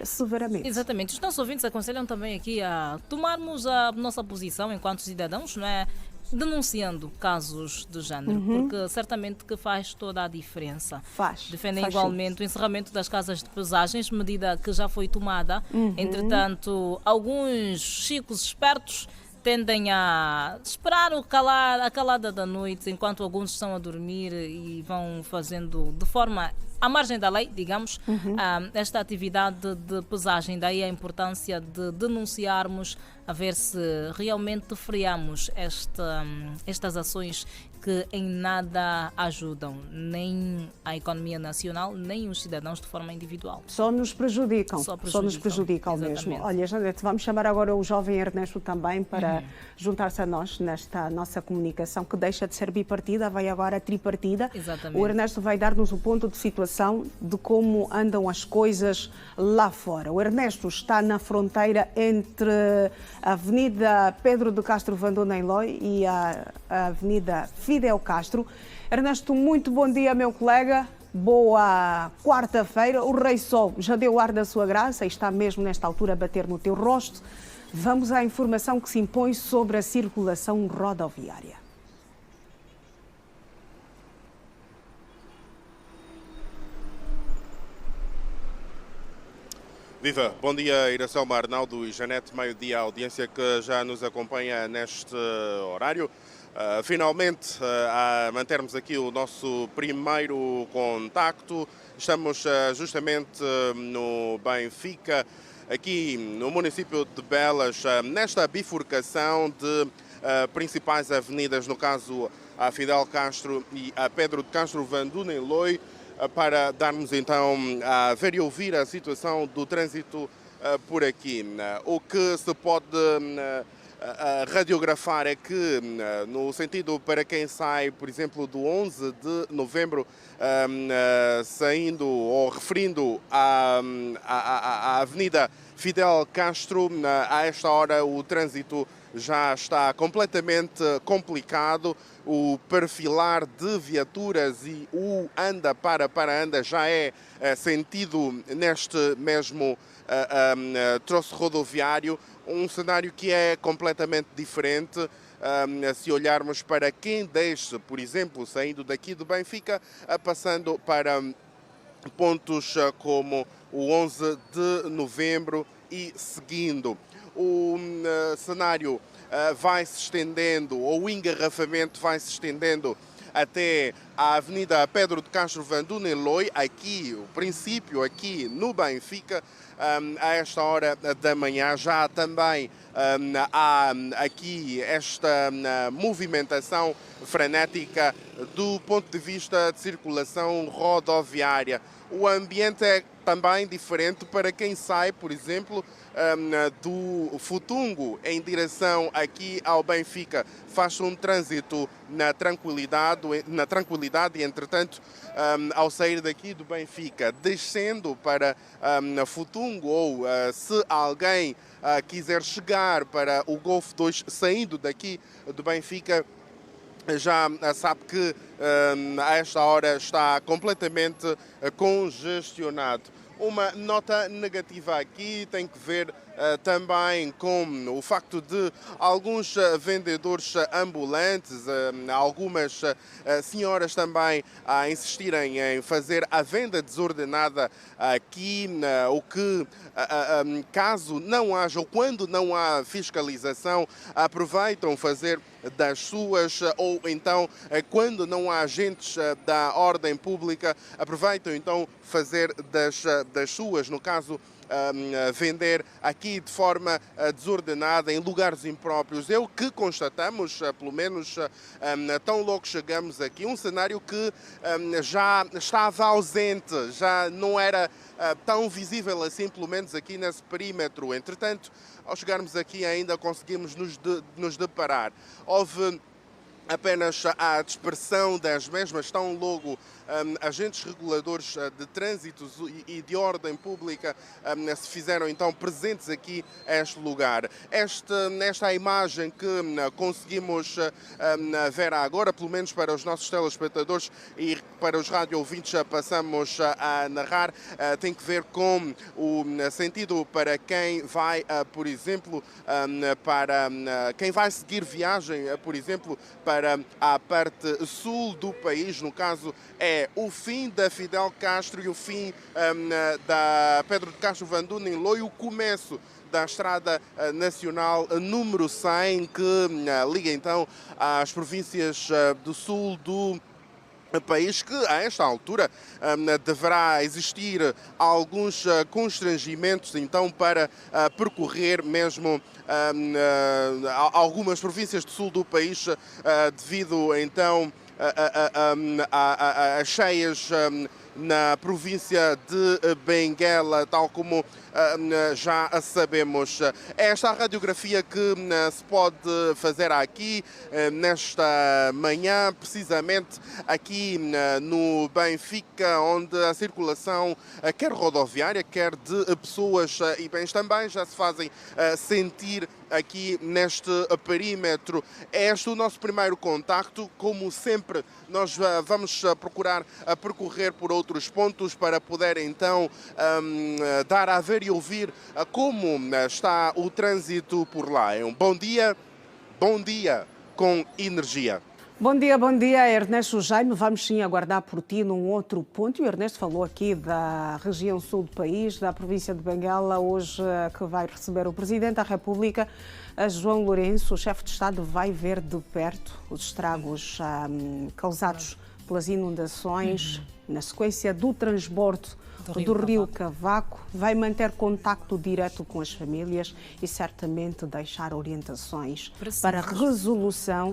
Severamente. Exatamente. Os nossos ouvintes aconselham também aqui a tomarmos a nossa posição enquanto cidadãos, não é? Denunciando casos do género, porque certamente que faz toda a diferença. Defendem igualmente o encerramento das casas de pesagens, medida que já foi tomada. Entretanto, alguns chicos espertos tendem a esperar a calada da noite, enquanto alguns estão a dormir e vão fazendo de forma à margem da lei, digamos, esta atividade de pesagem. Daí a importância de denunciarmos, a ver se realmente freamos estas ações que em nada ajudam, nem a economia nacional, nem os cidadãos de forma individual. Só nos prejudicam. Só nos prejudicam Exatamente. mesmo. Olha, Janete, vamos chamar agora o jovem Ernesto também para juntar-se a nós nesta nossa comunicação, que deixa de ser bipartida, vai agora tripartida. Exatamente. O Ernesto vai dar-nos o ponto de situação de como andam as coisas lá fora. O Ernesto está na fronteira entre a Avenida Pedro de Castro Vanduna em Loi e a Avenida Fidel Castro. Ernesto, muito bom dia, meu colega. Boa quarta-feira. O Rei Sol já deu ar da sua graça e está mesmo nesta altura a bater no teu rosto. Vamos à informação que se impõe sobre a circulação rodoviária. Viva! Bom dia, Iracelma, Arnaldo e Janete, meio-dia, a audiência que já nos acompanha neste horário. Finalmente, a mantermos aqui o nosso primeiro contacto. Estamos justamente no Benfica, aqui no município de Belas, nesta bifurcação de principais avenidas, no caso a Fidel Castro e a Pedro de Castro Vanduna em Loi, para darmos então a ver e ouvir a situação do trânsito por aqui. O que se pode radiografar é que, no sentido para quem sai, por exemplo, do 11 de novembro, saindo ou referindo à Avenida Fidel Castro, a esta hora o trânsito já está completamente complicado. O perfilar de viaturas e o anda para anda já é sentido neste mesmo troço rodoviário, um cenário que é completamente diferente. Se olharmos para quem desce, por exemplo, saindo daqui do Benfica, passando para pontos como o 11 de novembro e seguindo. O cenário vai se estendendo, ou o engarrafamento vai se estendendo até a Avenida Pedro de Castro Vanduna em Loi, aqui, o princípio aqui no Benfica, a esta hora da manhã. Já também há aqui esta movimentação frenética do ponto de vista de circulação rodoviária. O ambiente é também diferente para quem sai, por exemplo, do Futungo em direção aqui ao Benfica. Faz um trânsito na tranquilidade, e, entretanto, ao sair daqui do Benfica, descendo para Futungo, ou se alguém quiser chegar para o Golfo 2, saindo daqui do Benfica, já sabe que a esta hora está completamente congestionado. uma nota negativa aqui tem que ver também com o facto de alguns vendedores ambulantes, algumas senhoras também a insistirem em fazer a venda desordenada aqui, o que, caso não haja ou quando não há fiscalização, aproveitam fazer das suas, ou então quando não há agentes da ordem pública, aproveitam então fazer das suas, no caso vender aqui de forma desordenada em lugares impróprios. É o que constatamos, pelo menos tão logo chegamos aqui, um cenário que já estava ausente, já não era tão visível assim, pelo menos aqui nesse perímetro. Entretanto, ao chegarmos aqui ainda conseguimos nos deparar. Houve apenas a dispersão das mesmas, tão logo agentes reguladores de trânsito e de ordem pública se fizeram então presentes aqui a este lugar. Esta imagem que conseguimos ver agora, pelo menos para os nossos telespectadores e para os rádio ouvintes passamos a narrar, tem que ver com o sentido para quem vai, por exemplo, para quem vai seguir viagem, por exemplo, para a parte sul do país, no caso é o fim da Fidel Castro e o fim da Pedro de Castro Vanduna em Loi, o começo da Estrada Nacional número 100, que liga então as províncias do sul do país, que a esta altura deverá existir alguns constrangimentos então para percorrer mesmo algumas províncias do sul do país devido então a cheias na província de Benguela, tal como já sabemos. Esta radiografia que se pode fazer aqui, nesta manhã, precisamente aqui no Benfica, onde a circulação, quer rodoviária, quer de pessoas e bens, também já se fazem sentir aqui neste perímetro. É este o nosso primeiro contacto. Como sempre, nós vamos procurar percorrer por outros pontos para poder então dar a ver e ouvir como está o trânsito por lá. É um bom dia com energia. Bom dia, Ernesto Jaime. Vamos sim aguardar por ti num outro ponto. O Ernesto falou aqui da região sul do país, da província de Benguela, hoje que vai receber o Presidente da República, João Lourenço. O chefe de Estado vai ver de perto os estragos causados pelas inundações na sequência do transbordo do Rio Cavaco, vai manter contacto direto com as famílias e certamente deixar orientações para a resolução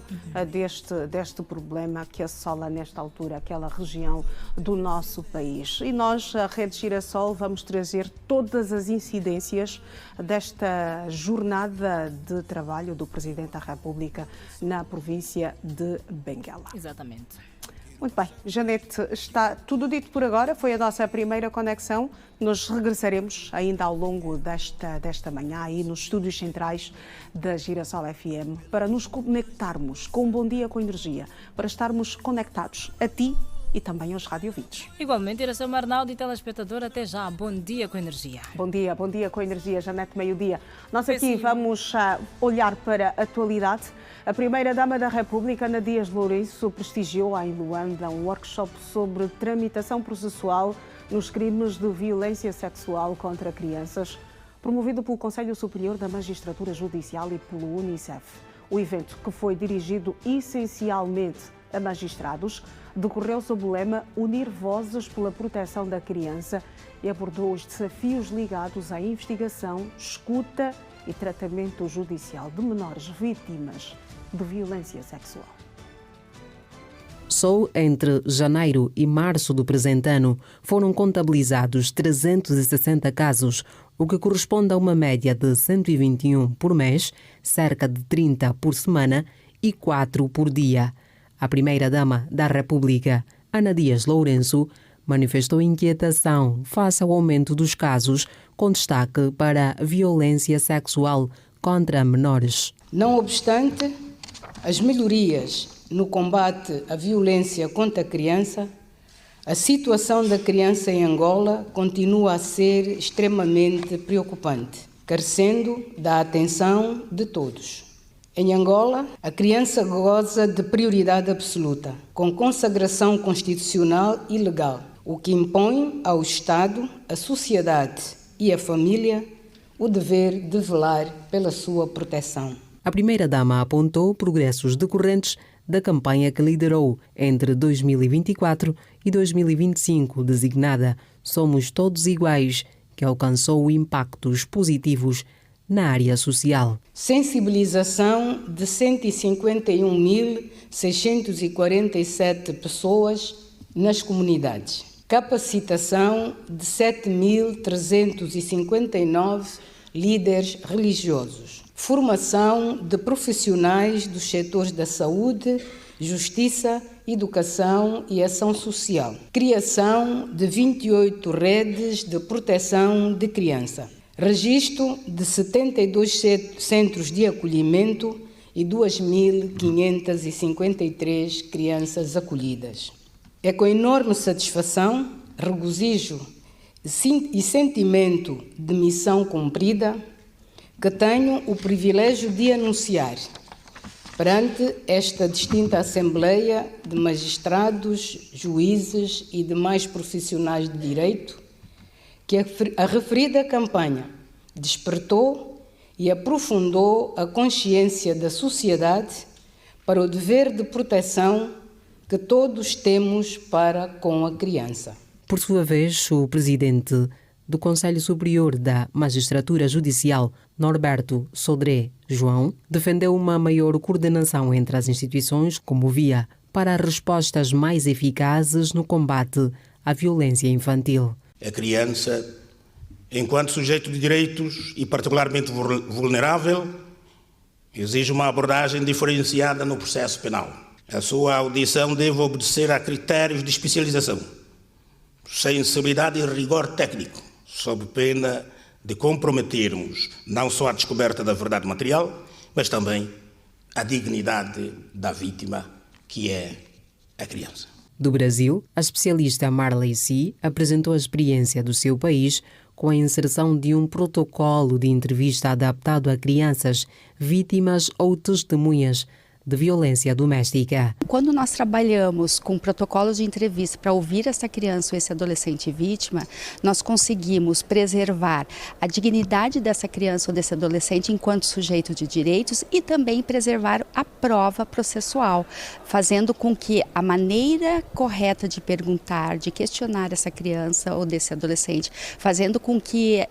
deste problema que assola nesta altura aquela região do nosso país. E nós, a Rede Girassol, vamos trazer todas as incidências desta jornada de trabalho do Presidente da República na província de Benguela. Exatamente. Muito bem, Janete, está tudo dito por agora, foi a nossa primeira conexão. Nós regressaremos ainda ao longo desta manhã aí nos estúdios centrais da Girassol FM para nos conectarmos com um Bom Dia com Energia, para estarmos conectados a ti e também aos radiovintes. Igualmente, Iracema Arnaldo e telespectador, até já. Bom dia com energia. Bom dia com energia, Janete, meio-dia. Nós aqui vamos olhar para a atualidade. A Primeira-Dama da República, Ana Dias Lourenço, prestigiou em Luanda um workshop sobre tramitação processual nos crimes de violência sexual contra crianças, promovido pelo Conselho Superior da Magistratura Judicial e pelo Unicef. O evento, que foi dirigido essencialmente a magistrados, decorreu sob o lema Unir Vozes pela Proteção da Criança e abordou os desafios ligados à investigação, escuta e tratamento judicial de menores vítimas de violência sexual. Só entre janeiro e março do presente ano foram contabilizados 360 casos, o que corresponde a uma média de 121 por mês, cerca de 30 por semana e 4 por dia. A Primeira-Dama da República, Ana Dias Lourenço, manifestou inquietação face ao aumento dos casos, com destaque para a violência sexual contra menores. Não obstante as melhorias no combate à violência contra a criança, A situação da criança em Angola continua a ser extremamente preocupante, carecendo da atenção de todos. Em Angola, a criança goza de prioridade absoluta, com consagração constitucional e legal, o que impõe ao Estado, à sociedade e à família o dever de velar pela sua proteção. A primeira-dama apontou progressos decorrentes da campanha que liderou entre 2024 e 2025, designada Somos Todos Iguais, que alcançou impactos positivos na área social. Sensibilização de 151.647 pessoas nas comunidades. Capacitação de 7.359 líderes religiosos. Formação de profissionais dos setores da saúde, justiça, educação e ação social. Criação de 28 redes de proteção de criança. Registro de 72 centros de acolhimento e 2.553 crianças acolhidas. É com enorme satisfação, regozijo e sentimento de missão cumprida que tenho o privilégio de anunciar perante esta distinta Assembleia de magistrados, juízes e demais profissionais de direito que a referida campanha despertou e aprofundou a consciência da sociedade para o dever de proteção que todos temos para com a criança. Por sua vez, o presidente do Conselho Superior da Magistratura Judicial, Norberto Sodré João, defendeu uma maior coordenação entre as instituições como via para respostas mais eficazes no combate à violência infantil. A criança, enquanto sujeito de direitos e particularmente vulnerável, exige uma abordagem diferenciada no processo penal. A sua audição deve obedecer a critérios de especialização, sensibilidade e rigor técnico, sob pena de comprometermos não só a descoberta da verdade material, mas também a dignidade da vítima, que é a criança. Do Brasil, a especialista Marley C. apresentou a experiência do seu país com a inserção de um protocolo de entrevista adaptado a crianças, vítimas ou testemunhas de violência doméstica. Quando nós trabalhamos com protocolos de entrevista para ouvir essa criança ou esse adolescente vítima, nós conseguimos preservar a dignidade dessa criança ou desse adolescente enquanto sujeito de direitos e também preservar a prova processual, fazendo com que a maneira correta de perguntar, de questionar essa criança ou desse adolescente, fazendo com que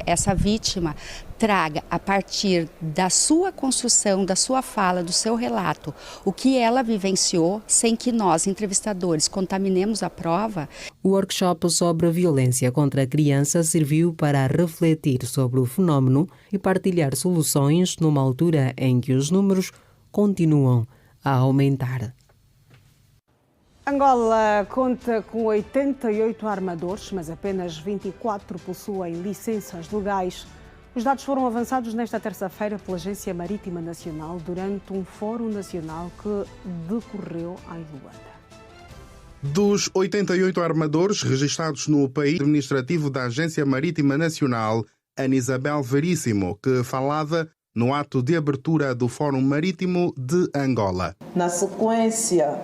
essa vítima traga, a partir da sua construção, da sua fala, do seu relato, o que ela vivenciou, sem que nós, entrevistadores, contaminemos a prova. O workshop sobre a violência contra a criança serviu para refletir sobre o fenómeno e partilhar soluções numa altura em que os números continuam a aumentar. Angola conta com 88 armadores, mas apenas 24 possuem licenças legais. Os dados foram avançados nesta terça-feira pela Agência Marítima Nacional durante um fórum nacional que decorreu em Luanda. Dos 88 armadores registrados no país administrativo da Agência Marítima Nacional, Ana Isabel Veríssimo, que falava no ato de abertura do Fórum Marítimo de Angola. Na sequência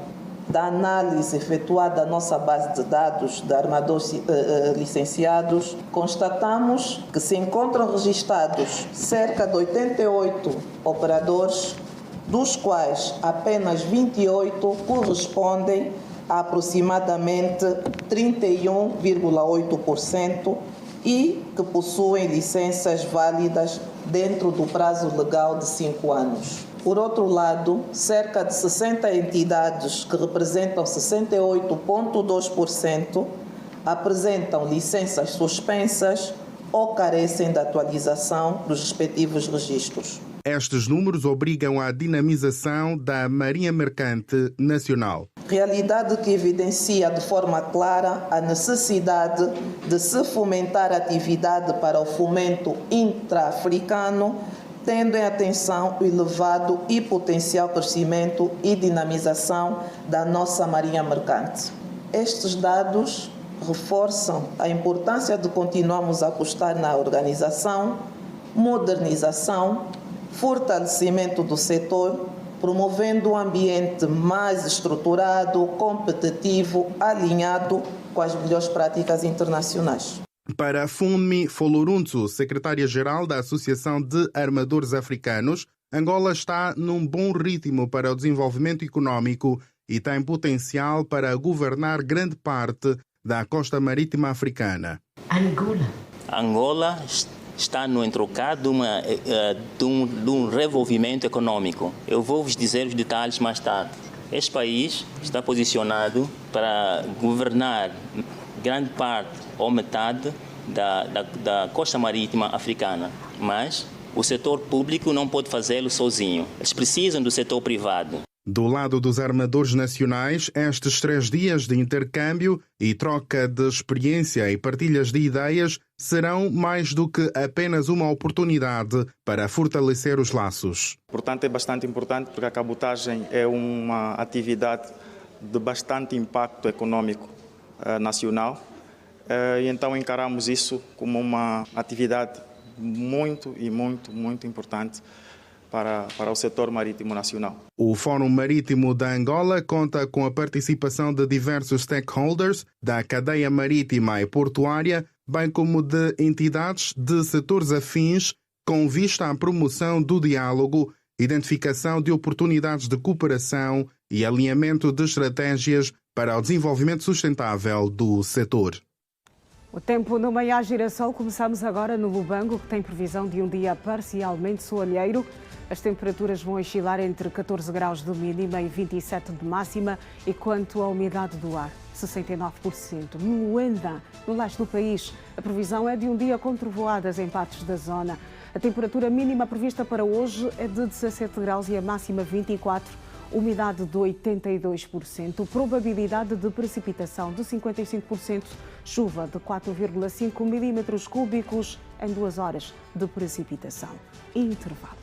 da análise efetuada na nossa base de dados de armadores licenciados, constatamos que se encontram registados cerca de 88 operadores, dos quais apenas 28 correspondem a aproximadamente 31,8% e que possuem licenças válidas dentro do prazo legal de 5 anos. Por outro lado, cerca de 60 entidades, que representam 68,2%, apresentam licenças suspensas ou carecem da atualização dos respectivos registros. Estes números obrigam à dinamização da Marinha Mercante Nacional. Realidade que evidencia de forma clara a necessidade de se fomentar a atividade para o fomento intra-africano, tendo em atenção o elevado e potencial crescimento e dinamização da nossa Marinha Mercante. Estes dados reforçam a importância de continuarmos a apostar na organização, modernização, fortalecimento do setor, promovendo um ambiente mais estruturado, competitivo, alinhado com as melhores práticas internacionais. Para Funmi Foloruntu, secretária-geral da Associação de Armadores Africanos, Angola está num bom ritmo para o desenvolvimento econômico e tem potencial para governar grande parte da costa marítima africana. Angola está no entrocado de um desenvolvimento econômico. Eu vou vos dizer os detalhes mais tarde. Este país está posicionado para governar grande parte ou metade da costa marítima africana, mas o setor público não pode fazê-lo sozinho. Eles precisam do setor privado. Do lado dos armadores nacionais, estes 3 dias de intercâmbio e troca de experiência e partilhas de ideias serão mais do que apenas uma oportunidade para fortalecer os laços. Portanto, é bastante importante porque a cabotagem é uma atividade de bastante impacto econômico nacional e então encaramos isso como uma atividade muito importante para o setor marítimo nacional. O Fórum Marítimo da Angola conta com a participação de diversos stakeholders da cadeia marítima e portuária, bem como de entidades de setores afins, com vista à promoção do diálogo, identificação de oportunidades de cooperação e alinhamento de estratégias para o desenvolvimento sustentável do setor. O tempo no Maiá Girassol. Começamos agora no Lubango, que tem previsão de um dia parcialmente soalheiro. As temperaturas vão oscilar entre 14 graus de mínima e 27 de máxima. E quanto à umidade do ar, 69%. No Luanda, no leste do país, a previsão é de um dia com trovoadas em partes da zona. A temperatura mínima prevista para hoje é de 17 graus e a máxima 24. Umidade de 82%, probabilidade de precipitação de 55%, chuva de 4,5 milímetros cúbicos em 2 horas de precipitação. Intervalo.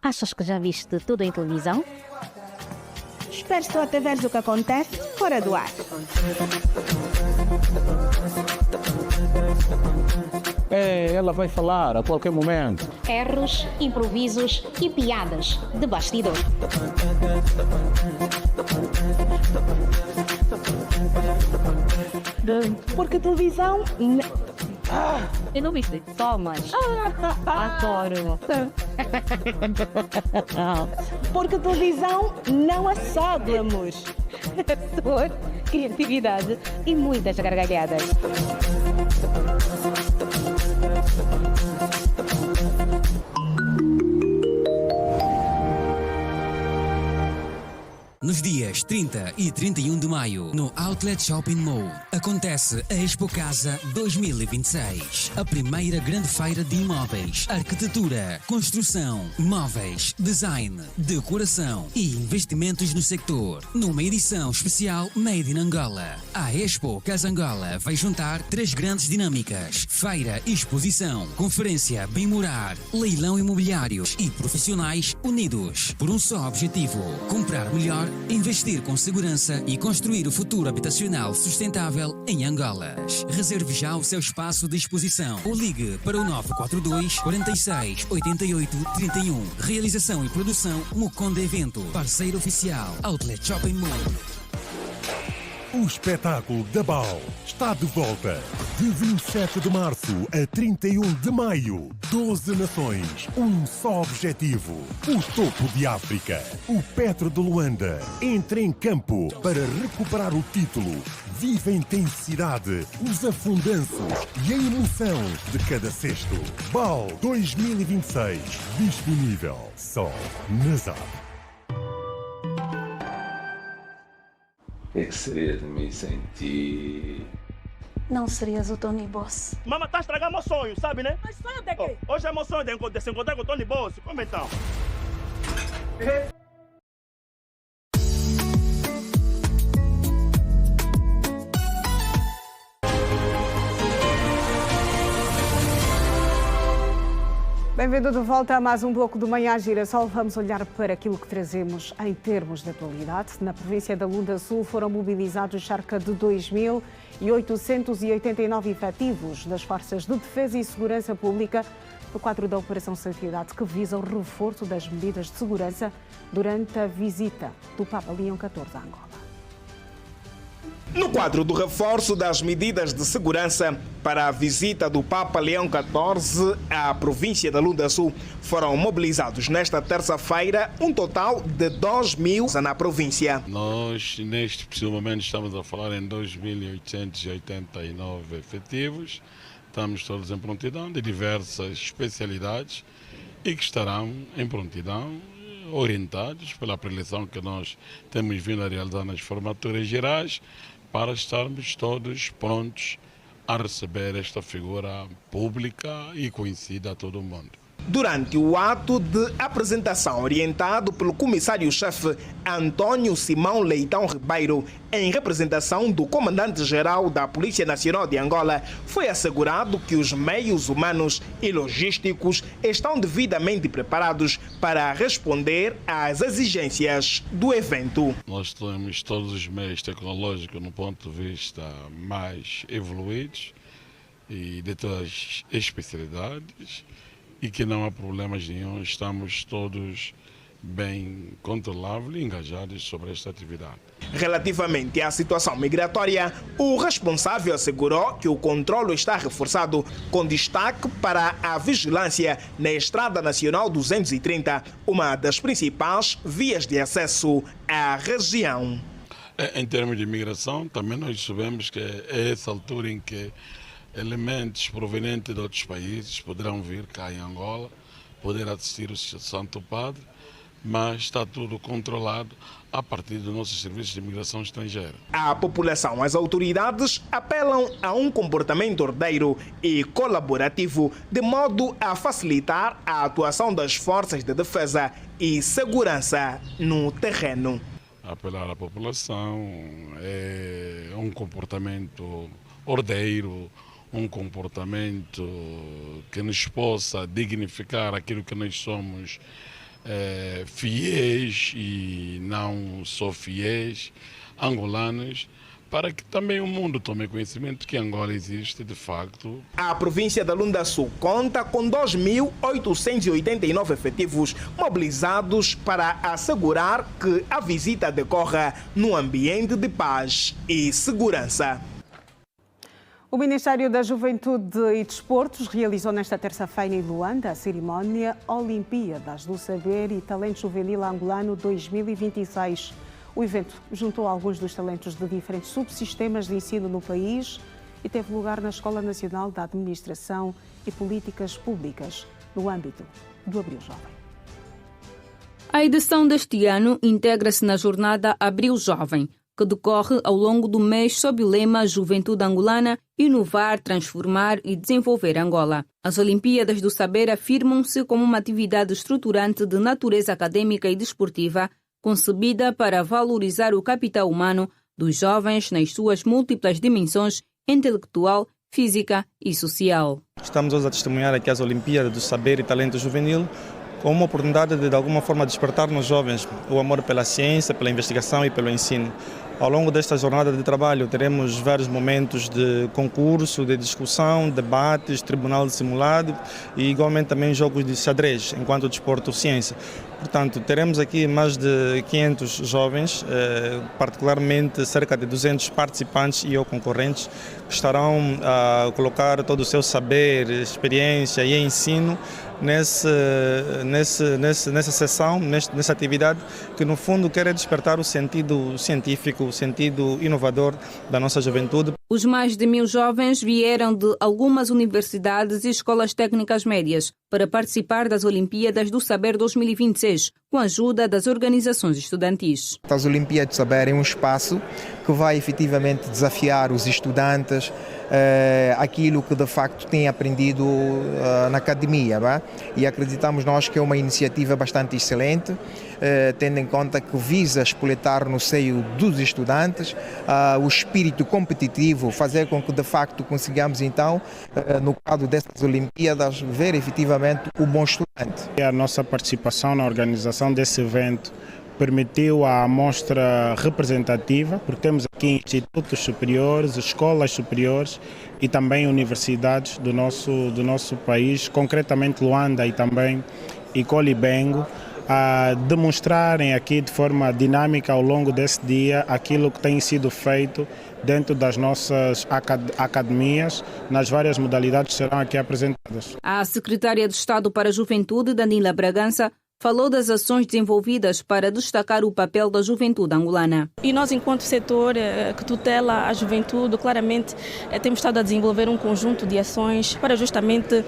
Achas que já viste tudo em televisão? Espero só até veres o que acontece fora do ar. Ela vai falar a qualquer momento. Erros, improvisos e piadas de bastidor. Porque a televisão... Eu não viste? Só mais. Adoro. Porque a televisão não é só glamour. Dor, criatividade e muitas gargalhadas. Nos dias 30 e 31 de maio, no Outlet Shopping Mall, acontece a Expo Casa 2026. A primeira grande feira de imóveis, arquitetura, construção, móveis, design, decoração e investimentos no sector. Numa edição especial Made in Angola. A Expo Casa Angola vai juntar 3 grandes dinâmicas: feira, exposição, conferência, bem morar, leilão imobiliários e profissionais unidos por um só objetivo: comprar melhor, investir com segurança e construir o futuro habitacional sustentável em Angolas. Reserve já o seu espaço de exposição ou ligue para o 942 46 88 31. Realização e produção Muconda Evento. Parceiro oficial Outlet Shopping Mall. O espetáculo da BAL está de volta. De 27 de março a 31 de maio. 12 nações, um só objetivo: o topo de África. O Petro de Luanda entra em campo para recuperar o título. Vive a intensidade, os afundanços e a emoção de cada cesto. BAL 2026, disponível só na ZAP. O que seria de mim sem ti? não serias o Tony Boss. Mama, tá estragando meu sonho, sabe, né? Mas sonho de quê? Hoje é meu sonho de se encontrar com o Tony Boss. Como então? Bem-vindo de volta a mais um bloco do Manhã Girassol. Vamos olhar para aquilo que trazemos em termos de atualidade. Na província da Lunda Sul foram mobilizados cerca de 2.889 efetivos das Forças de Defesa e Segurança Pública no quadro da Operação Santidade, que visa o reforço das medidas de segurança durante a visita do Papa Leão XIV a Angola. No quadro do reforço das medidas de segurança para a visita do Papa Leão XIV à província da Lunda Sul, foram mobilizados nesta terça-feira um total de 2.000 na província. Nós, neste preciso momento, estamos a falar em 2.889 efetivos. Estamos todos em prontidão de diversas especialidades e que estarão em prontidão, orientados pela preleção que nós temos vindo a realizar nas formaturas gerais, para estarmos todos prontos a receber esta figura pública e conhecida a todo mundo. Durante o ato de apresentação orientado pelo comissário-chefe Antônio Simão Leitão Ribeiro, em representação do comandante-geral da Polícia Nacional de Angola, foi assegurado que os meios humanos e logísticos estão devidamente preparados para responder às exigências do evento. Nós temos todos os meios tecnológicos no ponto de vista mais evoluídos e de todas as especialidades, e que não há problemas nenhum, estamos todos bem controláveis e engajados sobre esta atividade. Relativamente à situação migratória, o responsável assegurou que o controle está reforçado, com destaque para a vigilância na Estrada Nacional 230, uma das principais vias de acesso à região. Em termos de imigração, também nós sabemos que é essa altura em que elementos provenientes de outros países poderão vir cá em Angola, poder assistir o Santo Padre, mas está tudo controlado a partir dos nossos serviços de imigração estrangeira. A população, as autoridades apelam a um comportamento ordeiro e colaborativo, de modo a facilitar a atuação das forças de defesa e segurança no terreno. Apelar à população é um comportamento ordeiro, um comportamento que nos possa dignificar aquilo que nós somos, fiéis e não só fiéis, angolanos, para que também o mundo tome conhecimento que Angola existe de facto. A província da Lunda Sul conta com 2.889 efetivos mobilizados para assegurar que a visita decorra num ambiente de paz e segurança. O Ministério da Juventude e Desportos realizou nesta terça-feira em Luanda a cerimónia Olimpíadas do Saber e Talento Juvenil Angolano 2026. O evento juntou alguns dos talentos de diferentes subsistemas de ensino no país e teve lugar na Escola Nacional da Administração e Políticas Públicas, no âmbito do Abril Jovem. A edição deste ano integra-se na jornada Abril Jovem, que decorre ao longo do mês sob o lema Juventude Angolana, inovar, transformar e desenvolver Angola. As Olimpíadas do Saber afirmam-se como uma atividade estruturante de natureza acadêmica e desportiva, concebida para valorizar o capital humano dos jovens nas suas múltiplas dimensões intelectual, física e social. Estamos hoje a testemunhar aqui as Olimpíadas do Saber e Talento Juvenil, com uma oportunidade de alguma forma, despertar nos jovens o amor pela ciência, pela investigação e pelo ensino. Ao longo desta jornada de trabalho, teremos vários momentos de concurso, de discussão, debates, tribunal de simulado e, igualmente, também jogos de xadrez, enquanto desporto ciência. Portanto, teremos aqui mais de 500 jovens, particularmente cerca de 200 participantes e ou concorrentes, que estarão a colocar todo o seu saber, experiência e ensino nessa sessão, nessa atividade, que no fundo quer despertar o sentido científico, o sentido inovador da nossa juventude. Os mais de 1.000 jovens vieram de algumas universidades e escolas técnicas médias para participar das Olimpíadas do Saber 2026, com a ajuda das organizações estudantis. As Olimpíadas do Saber é um espaço que vai efetivamente desafiar os estudantes, aquilo que de facto têm aprendido na academia. E acreditamos nós que é uma iniciativa bastante excelente, tendo em conta que visa espoletar no seio dos estudantes o espírito competitivo, fazer com que de facto consigamos então, no quadro dessas Olimpíadas, ver efetivamente o bom estudante. A nossa participação na organização desse evento permitiu a amostra representativa, porque temos aqui institutos superiores, escolas superiores e também universidades do nosso país, concretamente Luanda e também Ecole Bengo, a demonstrarem aqui de forma dinâmica ao longo desse dia aquilo que tem sido feito dentro das nossas academias, nas várias modalidades que serão aqui apresentadas. A secretária de Estado para a Juventude, Danila Bragança, falou das ações desenvolvidas para destacar o papel da juventude angolana. E nós, enquanto setor que tutela a juventude, claramente temos estado a desenvolver um conjunto de ações para justamente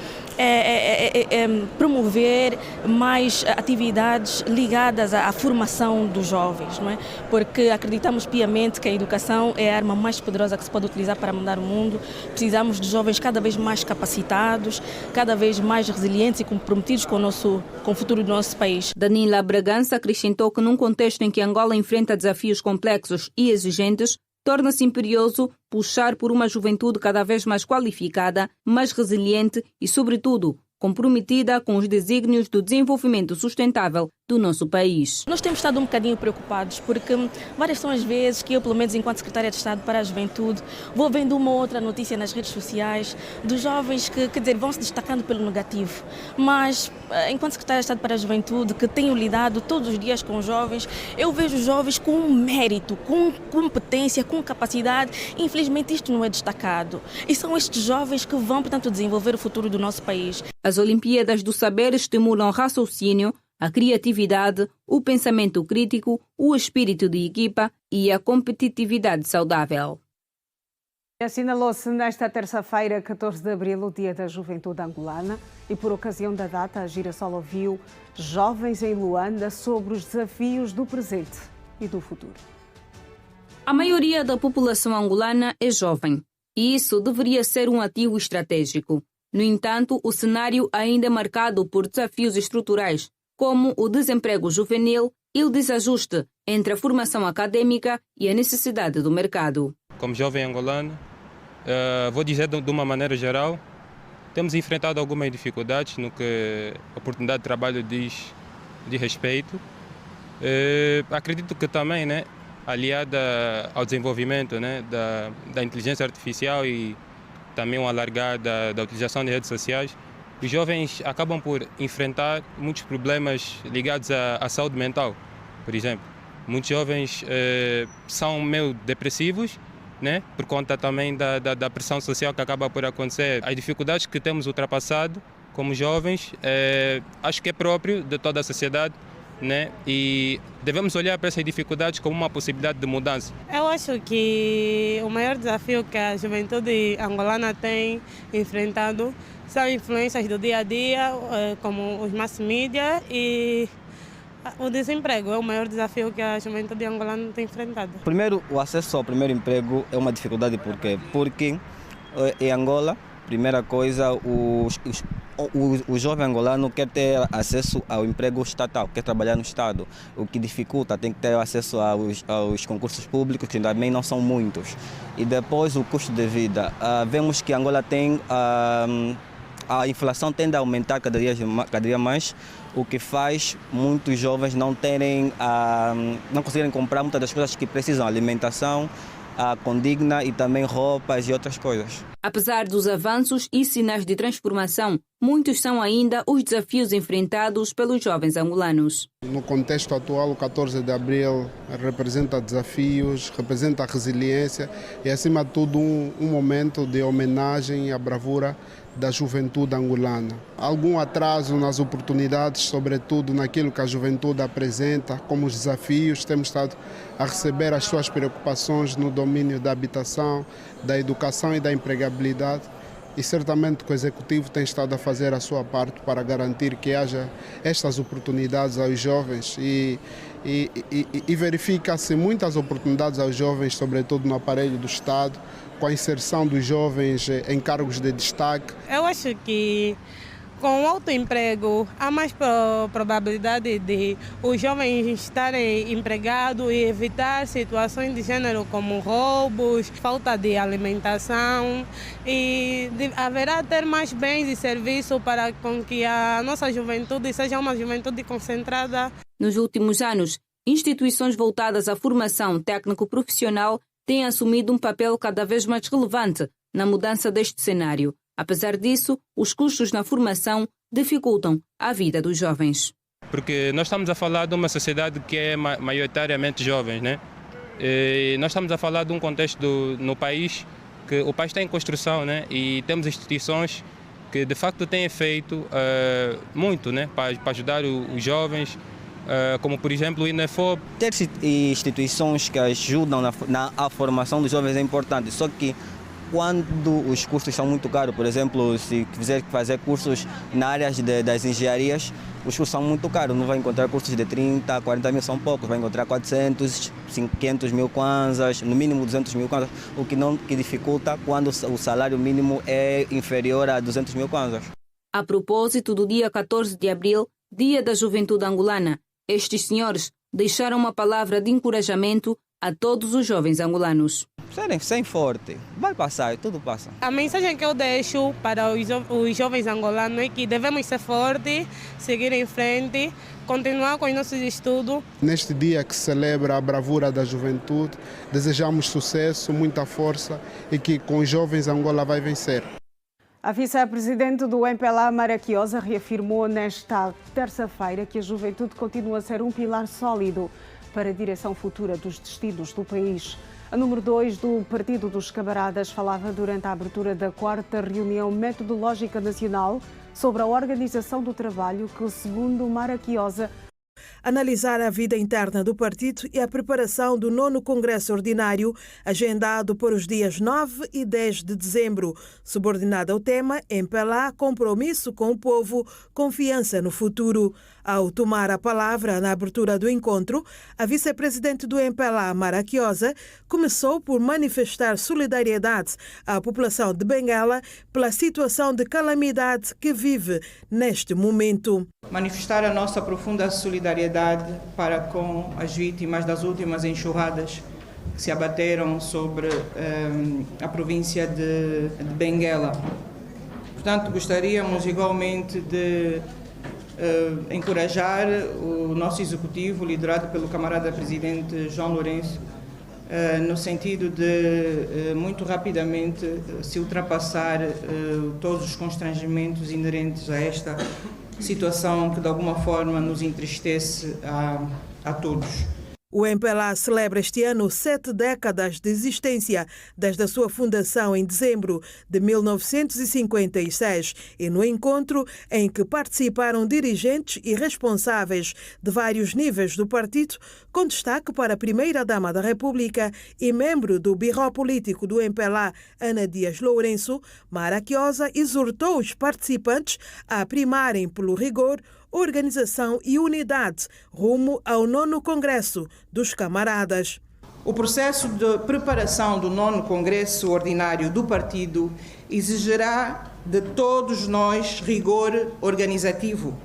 promover mais atividades ligadas à formação dos jovens, não é? Porque acreditamos piamente que a educação é a arma mais poderosa que se pode utilizar para mudar o mundo. Precisamos de jovens cada vez mais capacitados, cada vez mais resilientes e comprometidos com o futuro do nosso país. Danila Bragança acrescentou que num contexto em que Angola enfrenta desafios complexos e exigentes, torna-se imperioso puxar por uma juventude cada vez mais qualificada, mais resiliente e, sobretudo, comprometida com os desígnios do desenvolvimento sustentável do nosso país. Nós temos estado um bocadinho preocupados porque várias são as vezes que eu, pelo menos enquanto Secretária de Estado para a Juventude, vou vendo uma ou outra notícia nas redes sociais dos jovens que, vão se destacando pelo negativo. Mas, enquanto Secretária de Estado para a Juventude, que tenho lidado todos os dias com jovens, eu vejo jovens com mérito, com competência, com capacidade. Infelizmente isto não é destacado. E são estes jovens que vão, portanto, desenvolver o futuro do nosso país. As Olimpíadas do Saber estimulam o raciocínio, a criatividade, o pensamento crítico, o espírito de equipa e a competitividade saudável. Assinalou-se nesta terça-feira, 14 de abril, o Dia da Juventude Angolana e, por ocasião da data, a Girassol ouviu jovens em Luanda sobre os desafios do presente e do futuro. A maioria da população angolana é jovem e isso deveria ser um ativo estratégico. No entanto, o cenário ainda é marcado por desafios estruturais, como o desemprego juvenil e o desajuste entre a formação acadêmica e a necessidade do mercado. Como jovem angolano, vou dizer de uma maneira geral, temos enfrentado algumas dificuldades no que a oportunidade de trabalho diz respeito. Acredito que também, aliada ao desenvolvimento da inteligência artificial e também um alargar da utilização de redes sociais, os jovens acabam por enfrentar muitos problemas ligados à saúde mental, por exemplo. Muitos jovens são meio depressivos, por conta também da pressão social que acaba por acontecer. As dificuldades que temos ultrapassado como jovens, acho que é próprio de toda a sociedade, e devemos olhar para essas dificuldades como uma possibilidade de mudança. Eu acho que o maior desafio que a juventude angolana tem enfrentado são influências do dia a dia, como os mass media, e o desemprego é o maior desafio que a juventude angolana tem enfrentado. Primeiro, o acesso ao primeiro emprego é uma dificuldade. Por quê? Porque em Angola, primeira coisa, o jovem angolano quer ter acesso ao emprego estatal, quer trabalhar no Estado, o que dificulta, tem que ter acesso aos concursos públicos, que também não são muitos. E depois o custo de vida. Vemos que Angola tem, a inflação tende a aumentar cada dia mais, o que faz muitos jovens não conseguirem comprar muitas das coisas que precisam, alimentação, condigna e também roupas e outras coisas. Apesar dos avanços e sinais de transformação, muitos são ainda os desafios enfrentados pelos jovens angolanos. No contexto atual, o 14 de abril representa desafios, representa resiliência e, acima de tudo, um momento de homenagem à bravura da juventude angolana. Algum atraso nas oportunidades, sobretudo naquilo que a juventude apresenta como os desafios. Temos estado a receber as suas preocupações no domínio da habitação, da educação e da empregabilidade. e certamente que o Executivo tem estado a fazer a sua parte para garantir que haja estas oportunidades aos jovens e verifica-se muitas oportunidades aos jovens, sobretudo no aparelho do Estado, com a inserção dos jovens em cargos de destaque. Eu acho que com o autoemprego há mais probabilidade de os jovens estarem empregados e evitar situações de gênero como roubos, falta de alimentação e haverá ter mais bens e serviços para com que a nossa juventude seja uma juventude concentrada. Nos últimos anos, instituições voltadas à formação técnico-profissional têm assumido um papel cada vez mais relevante na mudança deste cenário. Apesar disso, os custos na formação dificultam a vida dos jovens. Porque nós estamos a falar de uma sociedade que é maioritariamente jovens, né? E nós estamos a falar de um contexto no país que o país está em construção, né? E temos instituições que de facto têm feito muito, né? Para ajudar os jovens, como por exemplo o INEFOP. Ter instituições que ajudam na formação dos jovens é importante, só que quando os custos são muito caros, por exemplo, se quiser fazer cursos na área das engenharias, os custos são muito caros, não vai encontrar cursos de 30, 40 mil, são poucos, vai encontrar 400, 500 mil kwanzas, no mínimo 200 mil kwanzas, o que dificulta quando o salário mínimo é inferior a 200 mil kwanzas. A propósito do dia 14 de abril, Dia da Juventude Angolana, estes senhores deixaram uma palavra de encorajamento a todos os jovens angolanos. Serem forte, vai passar, tudo passa. A mensagem que eu deixo para os jovens angolanos é que devemos ser fortes, seguir em frente, continuar com os nossos estudos. Neste dia que celebra a bravura da juventude, desejamos sucesso, muita força e que com os jovens Angola vai vencer. A vice-presidente do MPLA, Maraquiosa, reafirmou nesta terça-feira que a juventude continua a ser um pilar sólido para a direção futura dos destinos do país. A número 2 do Partido dos Camaradas falava durante a abertura da 4ª reunião metodológica nacional sobre a organização do trabalho que, segundo Maraquiosa, analisar a vida interna do partido e a preparação do 9º Congresso Ordinário, agendado para os dias 9 e 10 de dezembro. Subordinado ao tema, MPLA, compromisso com o povo, confiança no futuro. Ao tomar a palavra na abertura do encontro, a vice-presidente do MPLA, Maraquiosa, começou por manifestar solidariedade à população de Benguela pela situação de calamidade que vive neste momento. Manifestar a nossa profunda solidariedade para com as vítimas das últimas enxurradas que se abateram sobre a província de Benguela. Portanto, gostaríamos igualmente de encorajar o nosso executivo, liderado pelo camarada presidente João Lourenço, no sentido de muito rapidamente se ultrapassar todos os constrangimentos inerentes a esta situação que de alguma forma nos entristece a todos. O MPLA celebra este ano 7 décadas de existência, desde a sua fundação em dezembro de 1956, e no encontro em que participaram dirigentes e responsáveis de vários níveis do partido, com destaque para a primeira-dama da República e membro do Biró Político do MPLA, Ana Dias Lourenço, Maraquiosa exortou os participantes a primarem pelo rigor, organização e unidade rumo ao 9º Congresso dos Camaradas. O processo de preparação do 9º Congresso Ordinário do Partido exigirá de todos nós rigor organizativo,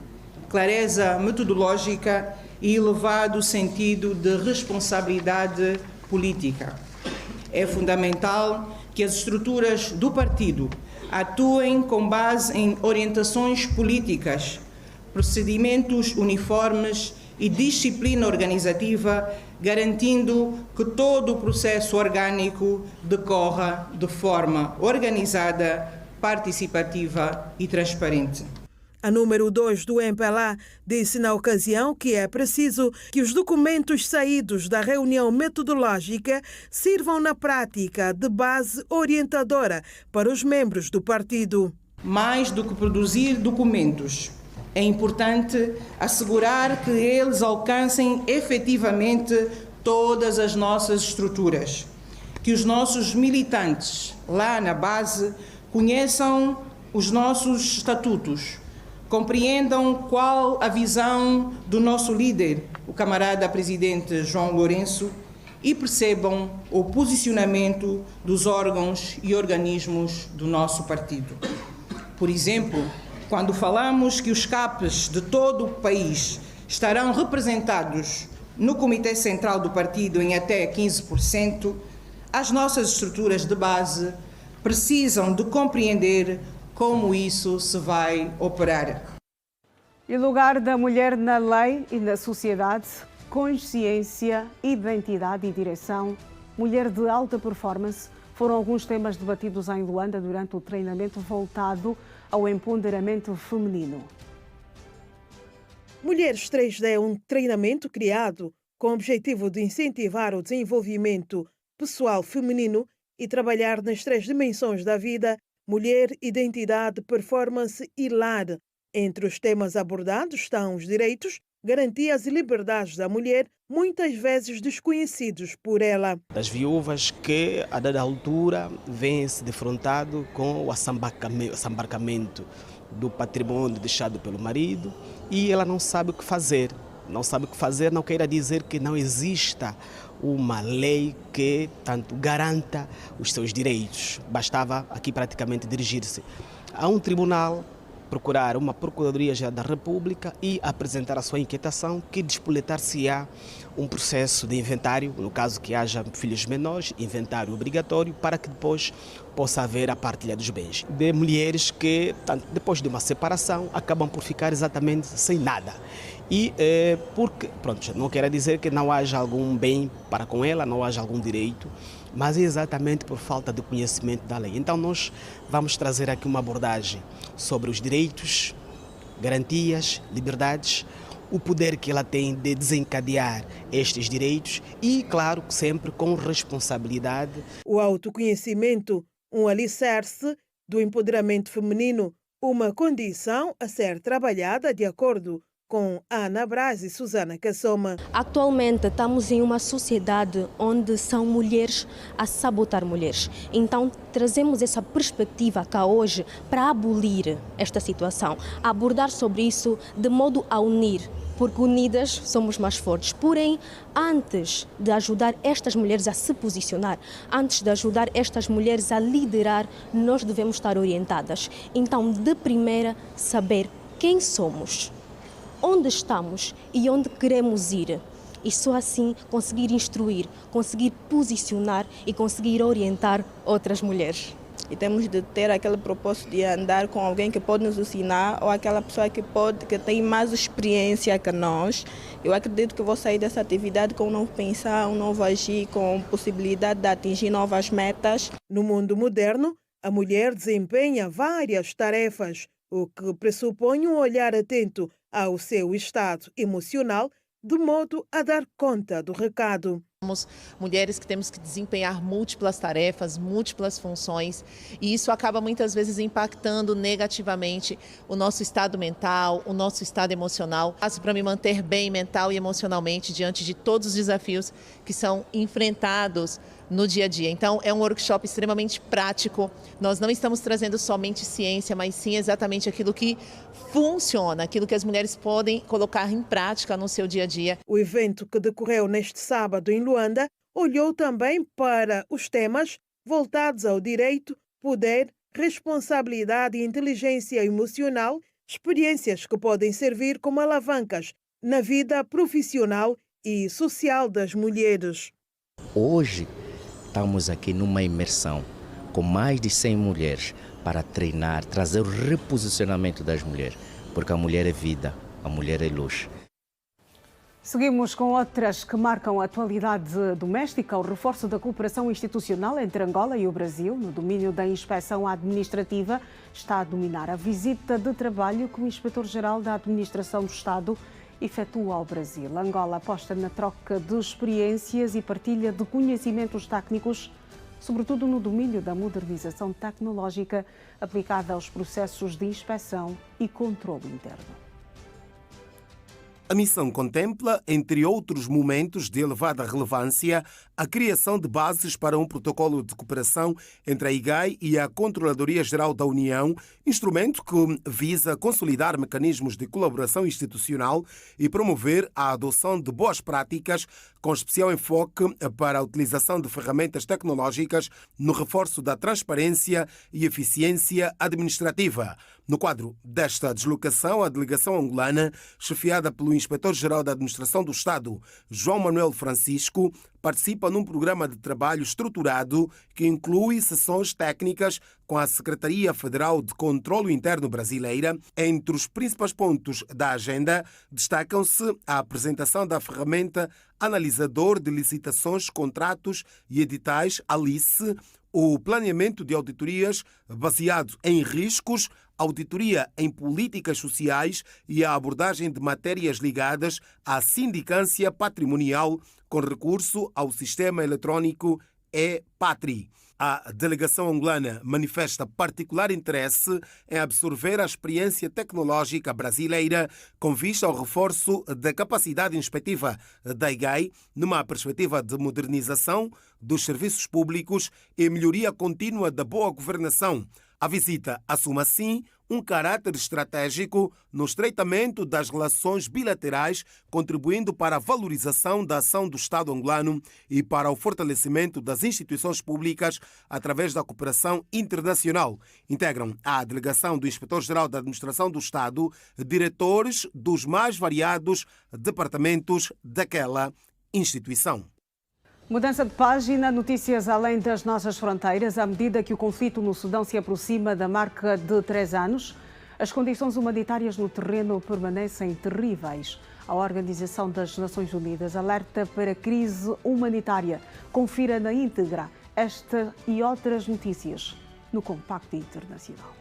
clareza metodológica e elevado sentido de responsabilidade política. É fundamental que as estruturas do partido atuem com base em orientações políticas, procedimentos uniformes e disciplina organizativa, garantindo que todo o processo orgânico decorra de forma organizada, participativa e transparente. A número 2 do MPLA disse na ocasião que é preciso que os documentos saídos da reunião metodológica sirvam na prática de base orientadora para os membros do partido. Mais do que produzir documentos, é importante assegurar que eles alcancem efetivamente todas as nossas estruturas, que os nossos militantes lá na base conheçam os nossos estatutos, compreendam qual a visão do nosso líder, o camarada presidente João Lourenço, e percebam o posicionamento dos órgãos e organismos do nosso partido. Por exemplo, quando falamos que os CAPs de todo o país estarão representados no Comitê Central do Partido em até 15%, as nossas estruturas de base precisam de compreender como isso se vai operar. E o lugar da mulher na lei e na sociedade, consciência, identidade e direção, mulher de alta performance, foram alguns temas debatidos em Luanda durante o treinamento voltado ao empoderamento feminino. Mulheres 3D é um treinamento criado com o objetivo de incentivar o desenvolvimento pessoal feminino e trabalhar nas 3 dimensões da vida: mulher, identidade, performance e lar. Entre os temas abordados estão os direitos, garantias e liberdades da mulher, muitas vezes desconhecidos por ela. Das viúvas que, a dada altura, vêm-se defrontado com o assambarcamento do patrimônio deixado pelo marido e ela não sabe o que fazer. Não sabe o que fazer não queira dizer que não exista uma lei que tanto garanta os seus direitos. Bastava aqui praticamente dirigir-se a um tribunal, procurar uma Procuradoria-Geral da República e apresentar a sua inquietação, que despoletar-se-á um processo de inventário, no caso que haja filhos menores, inventário obrigatório, para que depois possa haver a partilha dos bens. De mulheres que, depois de uma separação, acabam por ficar exatamente sem nada. E porque, pronto, não quer dizer que não haja algum bem para com ela, não haja algum direito, mas é exatamente por falta de conhecimento da lei. Então nós vamos trazer aqui uma abordagem sobre os direitos, garantias, liberdades, o poder que ela tem de desencadear estes direitos e, claro, sempre com responsabilidade. O autoconhecimento, um alicerce do empoderamento feminino, uma condição a ser trabalhada de acordo com Ana Braz e Susana Kassoma. Atualmente estamos em uma sociedade onde são mulheres a sabotar mulheres. Então trazemos essa perspectiva cá hoje para abolir esta situação, abordar sobre isso de modo a unir, porque unidas somos mais fortes. Porém, antes de ajudar estas mulheres a se posicionar, antes de ajudar estas mulheres a liderar, nós devemos estar orientadas. Então, de primeira, saber quem somos, onde estamos e onde queremos ir. E só assim conseguir instruir, conseguir posicionar e conseguir orientar outras mulheres. E temos de ter aquele propósito de andar com alguém que pode nos ensinar ou aquela pessoa que tem mais experiência que nós. Eu acredito que vou sair dessa atividade com um novo pensar, um novo agir, com possibilidade de atingir novas metas. No mundo moderno, a mulher desempenha várias tarefas, o que pressupõe um olhar atento ao seu estado emocional, de modo a dar conta do recado. Somos mulheres que temos que desempenhar múltiplas tarefas, múltiplas funções, e isso acaba muitas vezes impactando negativamente o nosso estado mental, o nosso estado emocional. Faço para me manter bem mental e emocionalmente diante de todos os desafios que são enfrentados no dia a dia. Então, é um workshop extremamente prático. Nós não estamos trazendo somente ciência, mas sim exatamente aquilo que funciona, aquilo que as mulheres podem colocar em prática no seu dia a dia. O evento, que decorreu neste sábado em Luanda, olhou também para os temas voltados ao direito, poder, responsabilidade e inteligência emocional, experiências que podem servir como alavancas na vida profissional e social das mulheres. Hoje estamos aqui numa imersão com mais de 100 mulheres para treinar, trazer o reposicionamento das mulheres, porque a mulher é vida, a mulher é luz. Seguimos com outras que marcam a atualidade doméstica. O reforço da cooperação institucional entre Angola e o Brasil no domínio da inspeção administrativa está a dominar a visita de trabalho que o Inspetor-Geral da Administração do Estado efetua ao Brasil. Angola aposta na troca de experiências e partilha de conhecimentos técnicos, sobretudo no domínio da modernização tecnológica aplicada aos processos de inspeção e controle interno. A missão contempla, entre outros momentos de elevada relevância, a criação de bases para um protocolo de cooperação entre a IGAI e a Controladoria Geral da União, instrumento que visa consolidar mecanismos de colaboração institucional e promover a adoção de boas práticas, com especial enfoque para a utilização de ferramentas tecnológicas no reforço da transparência e eficiência administrativa. No quadro desta deslocação, a delegação angolana, chefiada pelo Inspetor-Geral da Administração do Estado, João Manuel Francisco, participa num programa de trabalho estruturado que inclui sessões técnicas com a Secretaria Federal de Controlo Interno brasileira. Entre os principais pontos da agenda, destacam-se a apresentação da ferramenta Analisador de Licitações, Contratos e Editais, ALICE, o planeamento de auditorias baseado em riscos, auditoria em políticas sociais e a abordagem de matérias ligadas à sindicância patrimonial com recurso ao sistema eletrónico e-Patri. A delegação angolana manifesta particular interesse em absorver a experiência tecnológica brasileira com vista ao reforço da capacidade inspectiva da IGAI numa perspectiva de modernização dos serviços públicos e melhoria contínua da boa governação. A visita assume, assim, um caráter estratégico no estreitamento das relações bilaterais, contribuindo para a valorização da ação do Estado angolano e para o fortalecimento das instituições públicas através da cooperação internacional. Integram a delegação do Inspetor-Geral da Administração do Estado diretores dos mais variados departamentos daquela instituição. Mudança de página, notícias além das nossas fronteiras. À medida que o conflito no Sudão se aproxima da marca de 3 anos, as condições humanitárias no terreno permanecem terríveis. A Organização das Nações Unidas alerta para a crise humanitária. Confira na íntegra esta e outras notícias no Compacto Internacional.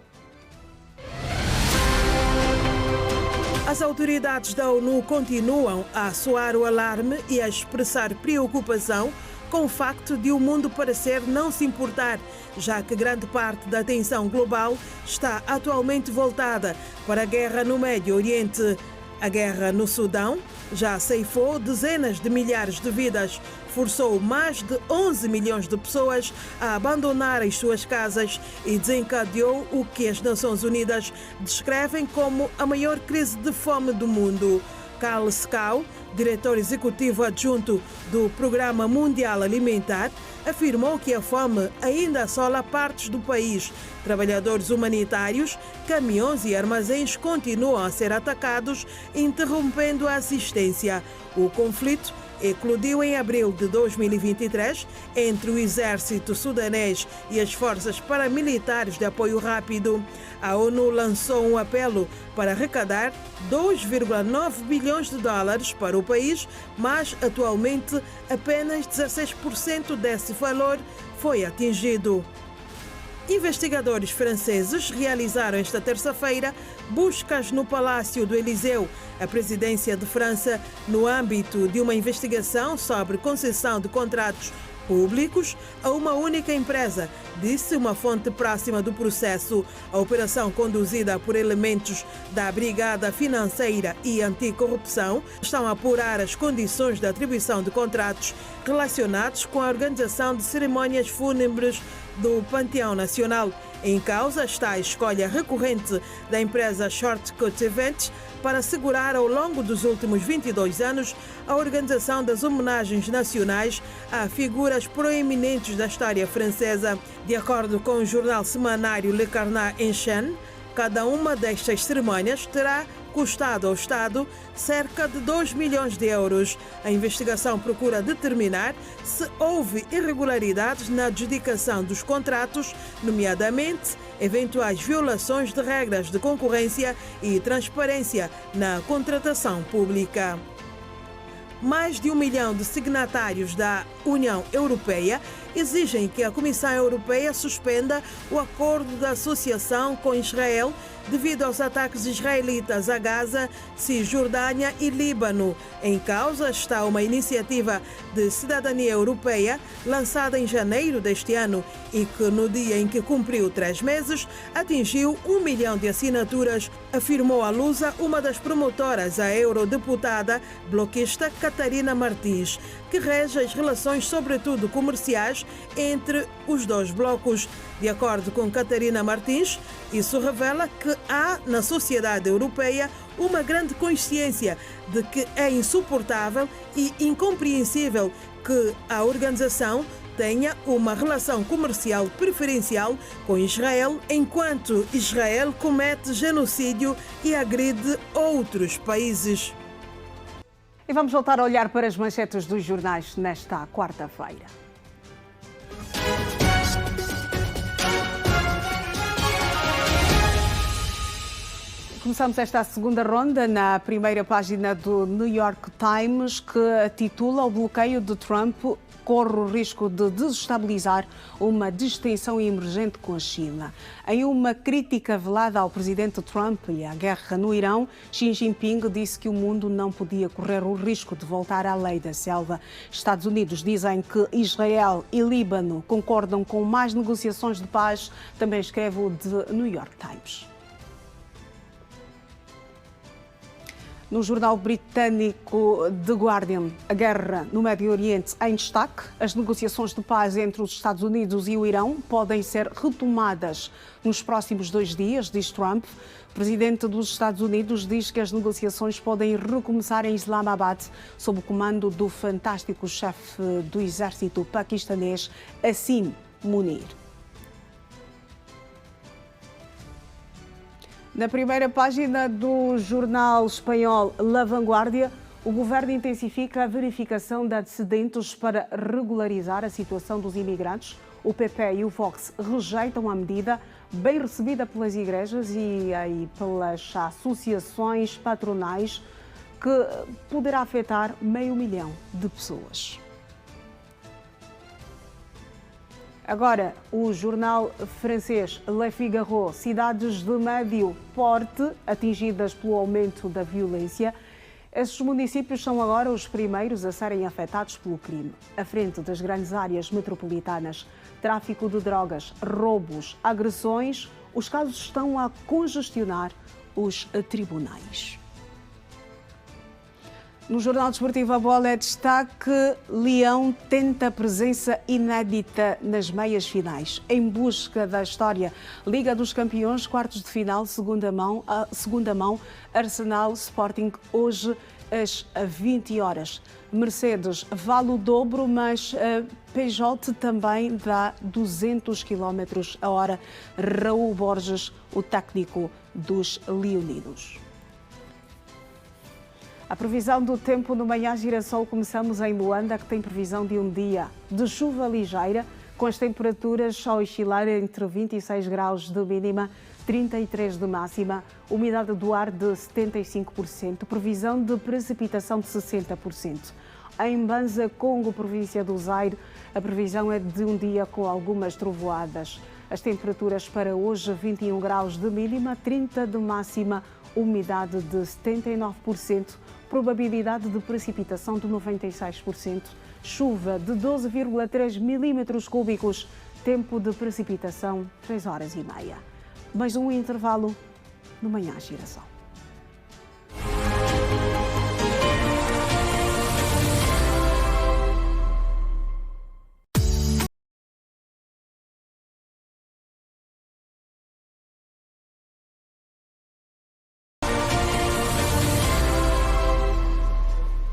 As autoridades da ONU continuam a soar o alarme e a expressar preocupação com o facto de o mundo parecer não se importar, já que grande parte da atenção global está atualmente voltada para a guerra no Médio Oriente. A guerra no Sudão já ceifou dezenas de milhares de vidas, forçou mais de 11 milhões de pessoas a abandonar as suas casas e desencadeou o que as Nações Unidas descrevem como a maior crise de fome do mundo. Karl Skau, diretor executivo adjunto do Programa Mundial Alimentar, afirmou que a fome ainda assola partes do país. Trabalhadores humanitários, caminhões e armazéns continuam a ser atacados, interrompendo a assistência. O conflito eclodiu em abril de 2023 entre o exército sudanês e as forças paramilitares de apoio rápido. A ONU lançou um apelo para arrecadar 2,9 bilhões de dólares para o país, mas atualmente apenas 16% desse valor foi atingido. Investigadores franceses realizaram esta terça-feira buscas no Palácio do Eliseu, a presidência de França, no âmbito de uma investigação sobre concessão de contratos públicos a uma única empresa, disse uma fonte próxima do processo. A operação, conduzida por elementos da Brigada Financeira e Anticorrupção, estão a apurar as condições de atribuição de contratos relacionados com a organização de cerimônias fúnebres do Panteão Nacional. Em causa está a escolha recorrente da empresa Shortcut Events para assegurar ao longo dos últimos 22 anos a organização das homenagens nacionais a figuras proeminentes da história francesa. De acordo com o jornal semanário Le Carnat Enchaîné, cada uma destas cerimônias terá custado ao Estado cerca de 2 milhões de euros. A investigação procura determinar se houve irregularidades na adjudicação dos contratos, nomeadamente eventuais violações de regras de concorrência e transparência na contratação pública. Mais de 1 milhão de signatários da União Europeia exigem que a Comissão Europeia suspenda o acordo de associação com Israel devido aos ataques israelitas a Gaza, Cisjordânia e Líbano. Em causa está uma iniciativa de cidadania europeia lançada em janeiro deste ano e que, no dia em que cumpriu 3 meses, atingiu 1 milhão de assinaturas, afirmou à Lusa uma das promotoras, a eurodeputada bloquista Catarina Martins, que rege as relações, sobretudo comerciais, entre os dois blocos. De acordo com Catarina Martins, isso revela que há na sociedade europeia uma grande consciência de que é insuportável e incompreensível que a organização tenha uma relação comercial preferencial com Israel, enquanto Israel comete genocídio e agride outros países. E vamos voltar a olhar para as manchetes dos jornais nesta quarta-feira. Começamos esta segunda ronda na primeira página do New York Times, que titula "O bloqueio de Trump corre o risco de desestabilizar uma distensão emergente com a China". Em uma crítica velada ao presidente Trump e à guerra no Irão, Xi Jinping disse que o mundo não podia correr o risco de voltar à lei da selva. Estados Unidos dizem que Israel e Líbano concordam com mais negociações de paz, também escreve o The New York Times. No jornal britânico The Guardian, a guerra no Médio Oriente em destaque. As negociações de paz entre os Estados Unidos e o Irão podem ser retomadas nos próximos 2 dias, diz Trump. O presidente dos Estados Unidos diz que as negociações podem recomeçar em Islamabad, sob o comando do fantástico chefe do exército paquistanês, Asim Munir. Na primeira página do jornal espanhol La Vanguardia, o governo intensifica a verificação de antecedentes para regularizar a situação dos imigrantes. O PP e o Vox rejeitam a medida, bem recebida pelas igrejas e pelas associações patronais, que poderá afetar 500 mil de pessoas. Agora, o jornal francês Le Figaro, cidades de médio porte atingidas pelo aumento da violência. Esses municípios são agora os primeiros a serem afetados pelo crime. À frente das grandes áreas metropolitanas, tráfico de drogas, roubos, agressões, os casos estão a congestionar os tribunais. No Jornal Desportivo, a bola é destaque. Leão tenta presença inédita nas meias finais. Em busca da história, Liga dos Campeões, quartos de final, segunda mão, Arsenal Sporting, hoje às 20 horas. Mercedes vale o dobro, mas Peugeot também dá 200 km a hora. Raul Borges, o técnico dos leoninos. A previsão do tempo no Manhã Girassol, começamos em Luanda, que tem previsão de um dia de chuva ligeira, com as temperaturas a oscilar entre 26 graus de mínima, 33 de máxima, umidade do ar de 75%, previsão de precipitação de 60%. Em Banza, Congo, província do Zaire, a previsão é de um dia com algumas trovoadas. As temperaturas para hoje, 21 graus de mínima, 30 de máxima, umidade de 79%, probabilidade de precipitação de 96%, chuva de 12,3 milímetros cúbicos, tempo de precipitação 3 horas e meia. Mais um intervalo no Manhã Girassol.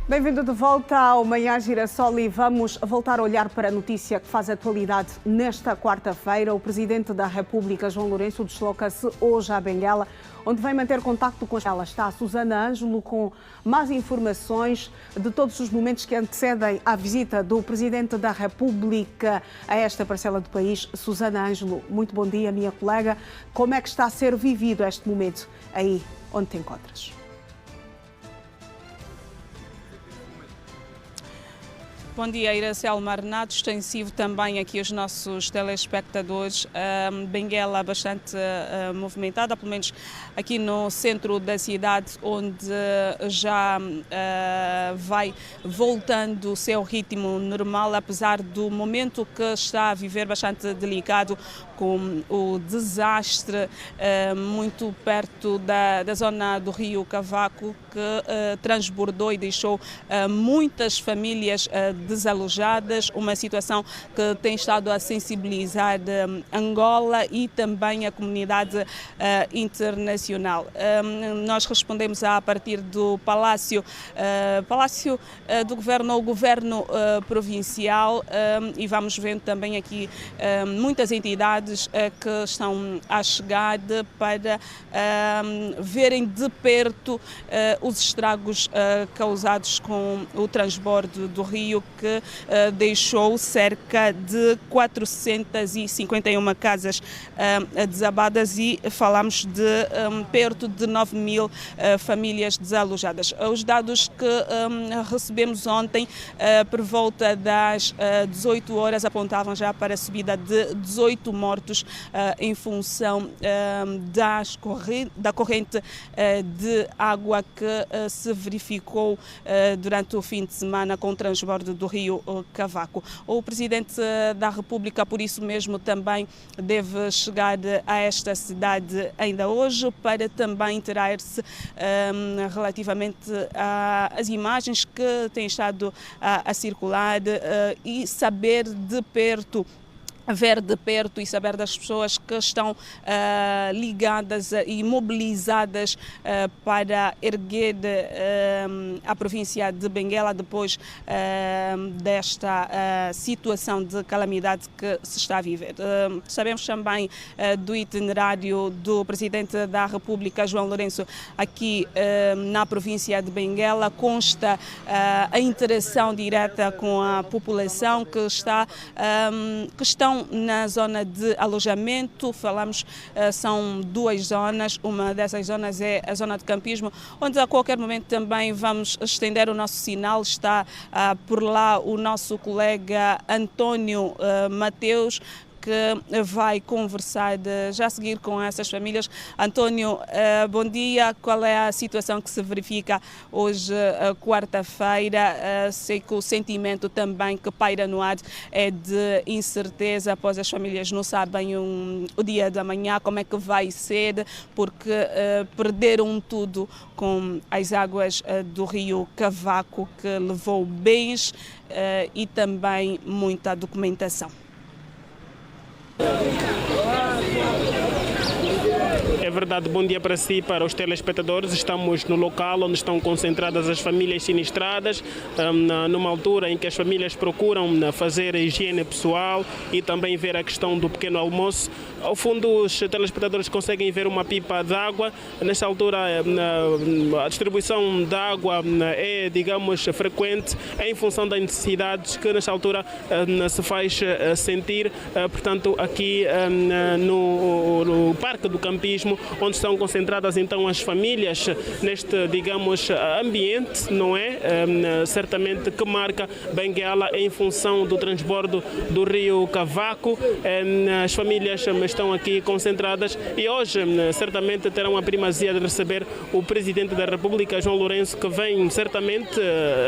Bem-vindo de volta ao Manhã Girassol e vamos voltar a olhar para a notícia que faz atualidade nesta quarta-feira. O Presidente da República, João Lourenço, desloca-se hoje à Benguela, onde vai manter contacto com ela. Está a Susana Ângelo com mais informações de todos os momentos que antecedem à visita do Presidente da República a esta parcela do país. Susana Ângelo, muito bom dia, minha colega. Como é que está a ser vivido este momento aí onde te encontras? Bom dia, Iracel Marnados. Tem sido também aqui os nossos telespectadores. Benguela bastante movimentada, pelo menos aqui no centro da cidade, onde já vai voltando o seu ritmo normal, apesar do momento que está a viver bastante delicado, com o desastre muito perto da zona do Rio Cavaco, que transbordou e deixou muitas famílias desalojadas, uma situação que tem estado a sensibilizar Angola e também a comunidade internacional. Nós respondemos a partir do Palácio do Governo ao Governo Provincial e vamos vendo também aqui muitas entidades que estão a chegar para verem de perto os estragos causados com o transbordo do rio, que deixou cerca de 451 casas desabadas e falamos de perto de 9 mil famílias desalojadas. Os dados que recebemos ontem por volta das 18 horas apontavam já para a subida de 18 mortos em função da corrente de água que se verificou durante o fim de semana com o transbordo do Rio Cavaco. O Presidente da República, por isso mesmo, também deve chegar a esta cidade ainda hoje para também interar-se relativamente às imagens que têm estado a circular e saber de perto, ver de perto e saber das pessoas que estão ligadas e mobilizadas para erguer a província de Benguela depois desta situação de calamidade que se está a viver. Sabemos também do itinerário do Presidente da República, João Lourenço, aqui na província de Benguela. Consta a interação direta com a população que estão na zona de alojamento. Falamos, são duas zonas, uma dessas zonas é a zona de campismo, onde a qualquer momento também vamos estender o nosso sinal. Está por lá o nosso colega António Mateus, que vai conversar já a seguir com essas famílias. António, bom dia. Qual é a situação que se verifica hoje, quarta-feira? Sei que o sentimento também que paira no ar é de incerteza, após as famílias não sabem o dia da manhã, como é que vai ser, porque perderam tudo com as águas do Rio Cavaco, que levou bens e também muita documentação. É verdade, bom dia para si, para os telespectadores. Estamos no local onde estão concentradas as famílias sinistradas, numa altura em que as famílias procuram fazer a higiene pessoal e também ver a questão do pequeno almoço. Ao fundo, os telespectadores conseguem ver uma pipa de água. Nesta altura, a distribuição de água é, digamos, frequente em função das necessidades que nesta altura se faz sentir. Portanto, aqui no Parque do Campismo, onde estão concentradas então as famílias neste, digamos, ambiente, não é? Certamente que marca Benguela em função do transbordo do Rio Cavaco. As famílias estão aqui concentradas e hoje certamente terão a primazia de receber o Presidente da República, João Lourenço, que vem certamente,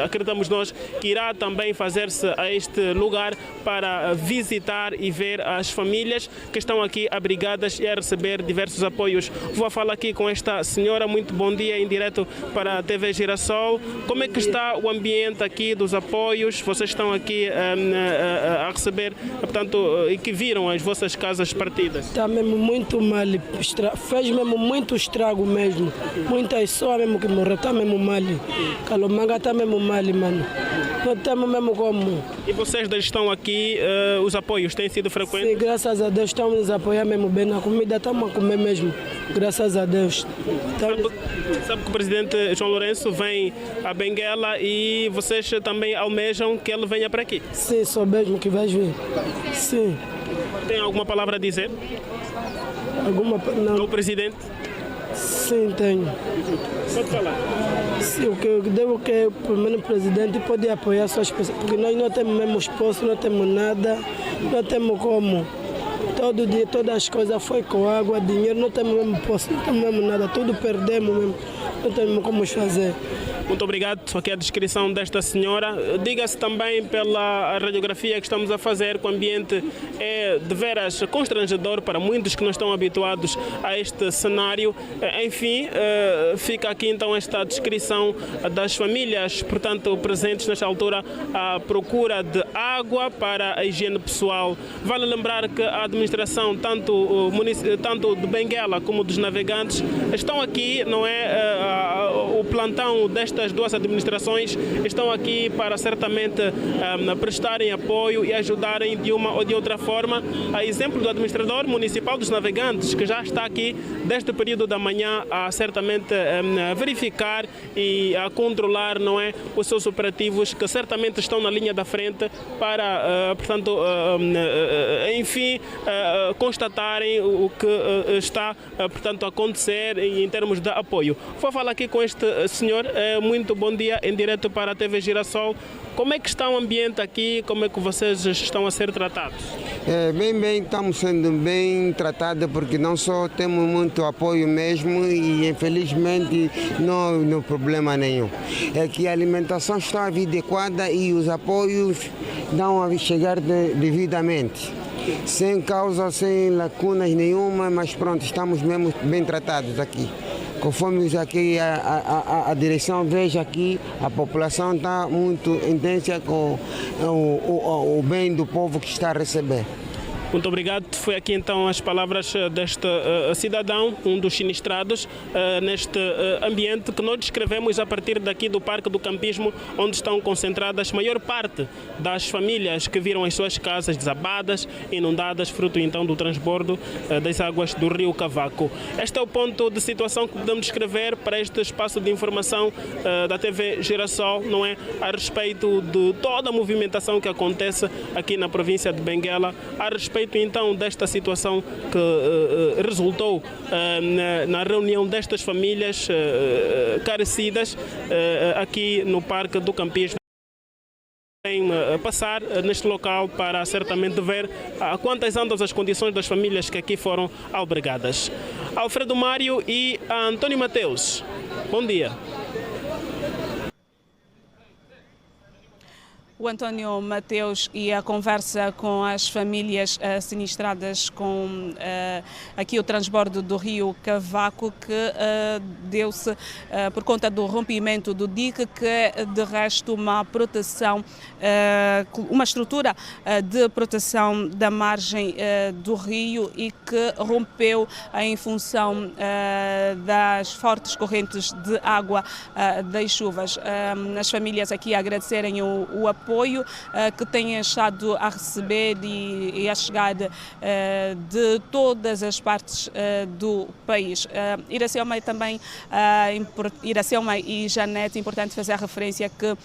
acreditamos nós, que irá também fazer-se a este lugar para visitar e ver as famílias que estão aqui abrigadas e a receber diversos apoios. Vou falar aqui com esta senhora. Muito bom dia, em direto para a TV Girassol. Como é que está o ambiente aqui dos apoios? Vocês estão aqui a receber, portanto, e que viram as vossas casas partidas? Está mesmo muito mal, fez mesmo muito estrago mesmo. Muitas pessoas mesmo que morreram, está mesmo mal. Calomanga está mesmo mal, mano. Não temos mesmo como. E vocês estão aqui, os apoios têm sido frequentes? Sim, graças a Deus estamos a apoiar mesmo bem na comida, estamos a comer mesmo, graças a Deus. Sabe que o Presidente João Lourenço vem a Benguela e vocês também almejam que ele venha para aqui? Sim, sou mesmo que vais vir. Sim. Tem alguma palavra a dizer? Não. Ao Presidente? Sim, tenho. Pode falar. o que eu devo que o primeiro presidente pode apoiar suas pessoas, porque nós não temos mesmo esposo, não temos nada, não temos como. Todo dia, todas as coisas foi com água, dinheiro, não temos mesmo posto, não temos mesmo nada, tudo perdemos mesmo, não temos como fazer. Muito obrigado. Aqui a descrição desta senhora. Diga-se também pela radiografia que estamos a fazer que o ambiente é de veras constrangedor para muitos que não estão habituados a este cenário. Enfim, fica aqui então esta descrição das famílias, portanto, presentes nesta altura à procura de água para a higiene pessoal. Vale lembrar que a administração, tanto de Benguela como dos navegantes, estão aqui, não é? O plantão destas duas administrações estão aqui para certamente prestarem apoio e ajudarem de uma ou de outra forma. A exemplo do administrador municipal dos navegantes, que já está aqui desde o período da manhã a certamente verificar e a controlar, não é, os seus operativos, que certamente estão na linha da frente para, portanto, enfim, constatarem o que está, portanto, a acontecer em termos de apoio. Vou falar aqui com este senhor. Muito bom dia, em direto para a TV Girassol. Como é que está o ambiente aqui? Como é que vocês estão a ser tratados? Bem, estamos sendo bem tratados, porque não só temos muito apoio mesmo e infelizmente não há problema nenhum. É que a alimentação está adequada e os apoios dão a chegar devidamente. Sem causa, sem lacunas nenhuma, mas pronto, estamos mesmo bem tratados aqui. Conforme aqui a direção veja aqui, a população está muito intensa com o bem do povo que está a receber. Muito obrigado. Foi aqui então as palavras deste cidadão, um dos sinistrados neste ambiente que nós descrevemos a partir daqui do Parque do Campismo, onde estão concentradas a maior parte das famílias que viram as suas casas desabadas, inundadas, fruto então do transbordo das águas do rio Cavaco. Este é o ponto de situação que podemos descrever para este espaço de informação da TV Girassol, não é? A respeito de toda a movimentação que acontece aqui na província de Benguela, a respeito então desta situação que resultou na reunião destas famílias carecidas aqui no Parque do Campismo. Passar neste local para certamente ver a quantas andam as condições das famílias que aqui foram albergadas. Alfredo Mário e Antônio Mateus, bom dia. O Antônio Mateus e a conversa com as famílias sinistradas com aqui o transbordo do rio Cavaco, que deu-se por conta do rompimento do dique, que é de resto uma proteção, uma estrutura de proteção da margem do rio e que rompeu em função das fortes correntes de água das chuvas. As famílias aqui agradecerem o apoio que têm estado a receber e a chegada de todas as partes do país. Iracema também, Iracema e Janete, importante fazer a referência que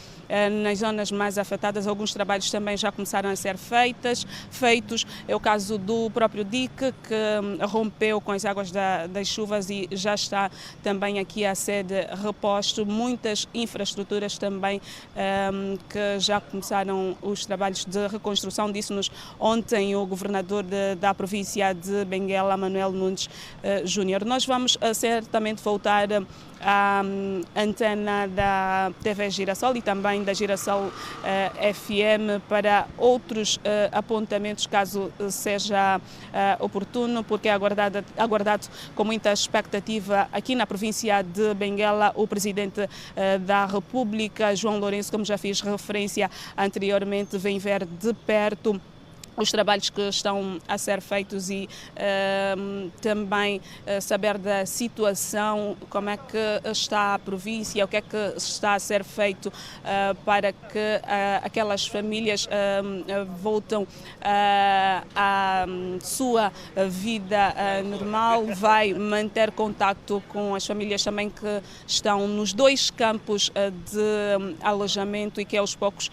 nas zonas mais afetadas alguns trabalhos também já começaram a ser feitos. É o caso do próprio dique, que rompeu com as águas das chuvas e já está também aqui a ser reposto. Muitas infraestruturas também que já começaram os trabalhos de reconstrução. Disse-nos ontem o governador da província de Benguela, Manuel Nunes Júnior. Nós vamos certamente voltar à antena da TV Girassol e também da Girassol FM para outros apontamentos, caso seja oportuno, porque é aguardado com muita expectativa aqui na província de Benguela o Presidente da República, João Lourenço, como já fiz referência anteriormente, vem ver de perto os trabalhos que estão a ser feitos e também saber da situação, como é que está a província, o que é que está a ser feito para que aquelas famílias voltem à sua vida normal. Vai manter contacto com as famílias também que estão nos dois campos de alojamento e que aos poucos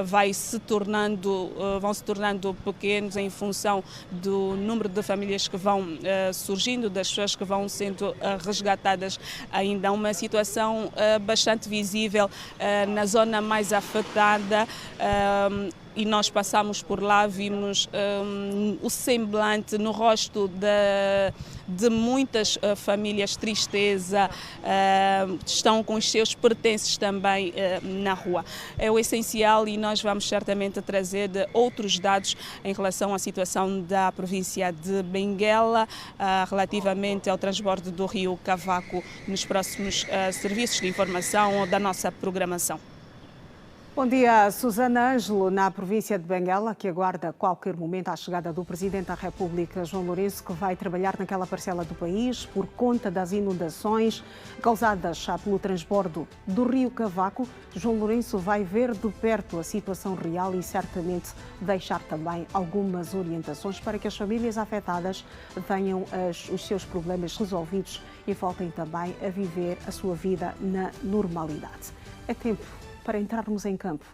vão se tornando pequenos em função do número de famílias que vão surgindo, das pessoas que vão sendo resgatadas. Ainda uma situação bastante visível na zona mais afetada. E nós passamos por lá, vimos o semblante no rosto de muitas famílias, tristeza, estão com os seus pertences também na rua. É o essencial e nós vamos certamente trazer outros dados em relação à situação da província de Benguela, relativamente ao transbordo do rio Cavaco nos próximos serviços de informação da nossa programação. Bom dia, Susana Ângelo, na província de Benguela, que aguarda a qualquer momento a chegada do Presidente da República, João Lourenço, que vai trabalhar naquela parcela do país por conta das inundações causadas pelo transbordo do rio Cavaco. João Lourenço vai ver de perto a situação real e certamente deixar também algumas orientações para que as famílias afetadas tenham os seus problemas resolvidos e voltem também a viver a sua vida na normalidade. É tempo para entrarmos em campo